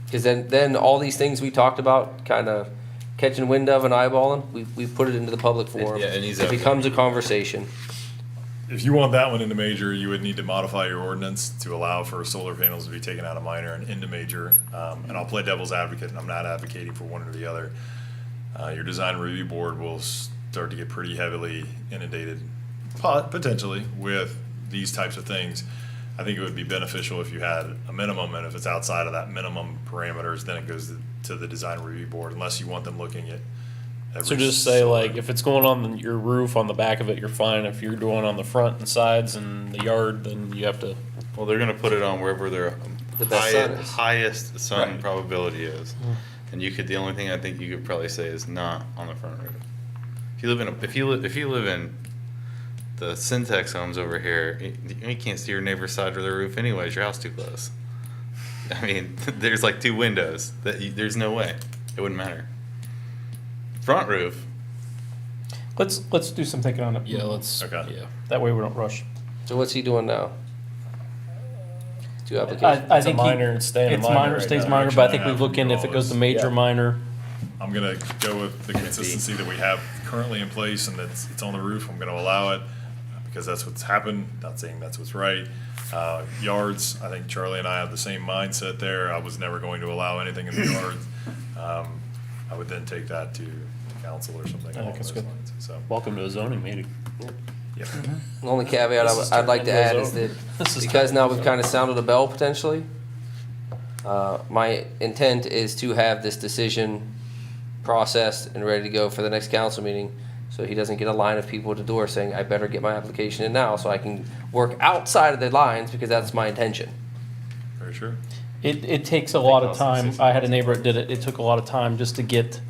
Because then all these things we talked about, kind of catching wind of and eyeballing, we put it into the public forum. Yeah, it needs It a- becomes a conversation. If you want that one into major, you would need to modify your ordinance to allow for solar panels to be taken out of minor and into major. And I'll play devil's advocate, and I'm not advocating for one or the other. Your design review board will start to get pretty heavily inundated, potentially, with these types of things. I think it would be beneficial if you had a minimum, and if it's outside of that minimum parameters, then it goes to the design review board, unless you want them looking at every So just say solar- like, if it's going on your roof on the back of it, you're fine. If you're doing on the front and sides and the yard, then you have to. Well, they're gonna put it on wherever their The best sun is. highest sun Right. probability is. And you could, the only thing I think you could probably say is not on the front roof. If you live in the Syntex homes over here, you can't see your neighbor's side of their roof anyways, your house too close. I mean, there's like two windows, there's no way, it wouldn't matter. Front roof, Let's do some thinking on it. Yeah, let's. Okay. Yeah. That way we don't rush. So what's he doing now? Two applications. I It's a think minor, it's staying a it's minor minor, right stays now. minor, but I think Direction I we have look in if it goes to from major, Yeah. minor. I'm gonna go with the consistency that we have currently in place, and it's on the roof. I'm gonna allow it because that's what's happened. Not saying that's what's right. Yards, I think Charlie and I have the same mindset there. I was never going to allow anything in the yards. I would then take that to council or something I along think it's those good. lines. So, Welcome to a zoning meeting. yeah. The only caveat This is I'd like to turning add those is that, over. This is because now turning we've those kind of sounded a bell potentially, my intent is to have this decision processed and ready to go for the next council meeting, so he doesn't get a line of people at the door saying, I better get my application in now, so I can work outside of the lines, because that's my intention. Very sure. It takes a lot of also time. 60 I had a neighbor that did it. It took a lot of time just to get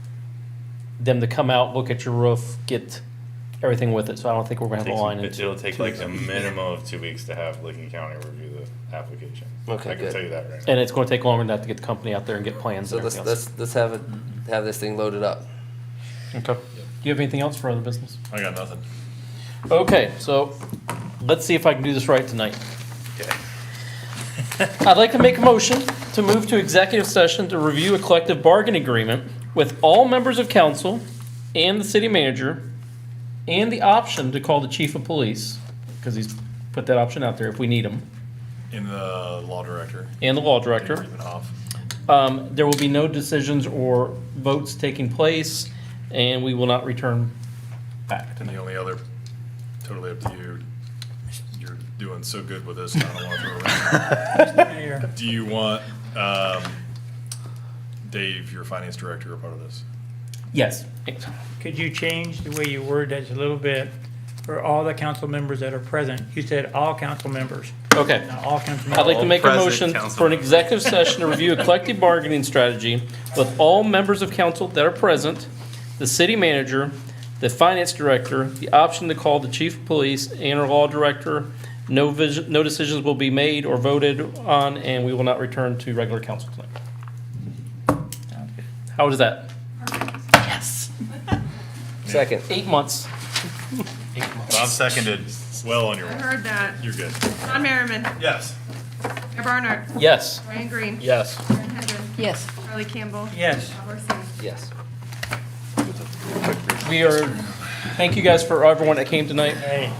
them to come out, look at your roof, get everything with it. So I don't think we're gonna have a line in. it'll take like a minimum of 2 weeks to have Licking County review the application. Okay, I can good. tell you that right now. And it's gonna take longer than that to get the company out there and get plans So and let's, everything else. let's have this thing loaded up. Okay. Do you have anything else for other business? I got nothing. Okay, so let's see if I can do this right tonight. Okay. I'd like to make a motion to move to executive session to review a collective bargaining agreement with all members of council and the city manager, and the option to call the chief of police, because he's put that option out there if we need him, In the law director. and the law director. David Rivenhoff. There will be no decisions or votes taking place, and we will not return back And tonight. the only other totally up to you. You're doing so good with this, and I don't want to throw around. Mayor. Do you want, Dave, your finance director, a part of this? Yes. Could you change the way you word that a little bit for all the council members that are present? You said all council members, Okay. not all council I'd like members. to make a present motion council for an members. executive session to review a collective bargaining strategy with all members of council that are present, the city manager, the finance director, the option to call the chief of police and our law director. No decisions will be made or voted on, and we will not return to regular council tonight. How is that? Yes. Second. 8 months. Bob seconded, well on your I way. heard that. You're good. John Merriman, Yes. Mayor Barnard, Yes. Ryan Green, Yes. Aaron Hendren, Yes. Charlie Campbell, Yes. Bob Orsini. Yes. We are, thank you guys for everyone that came tonight. Hey.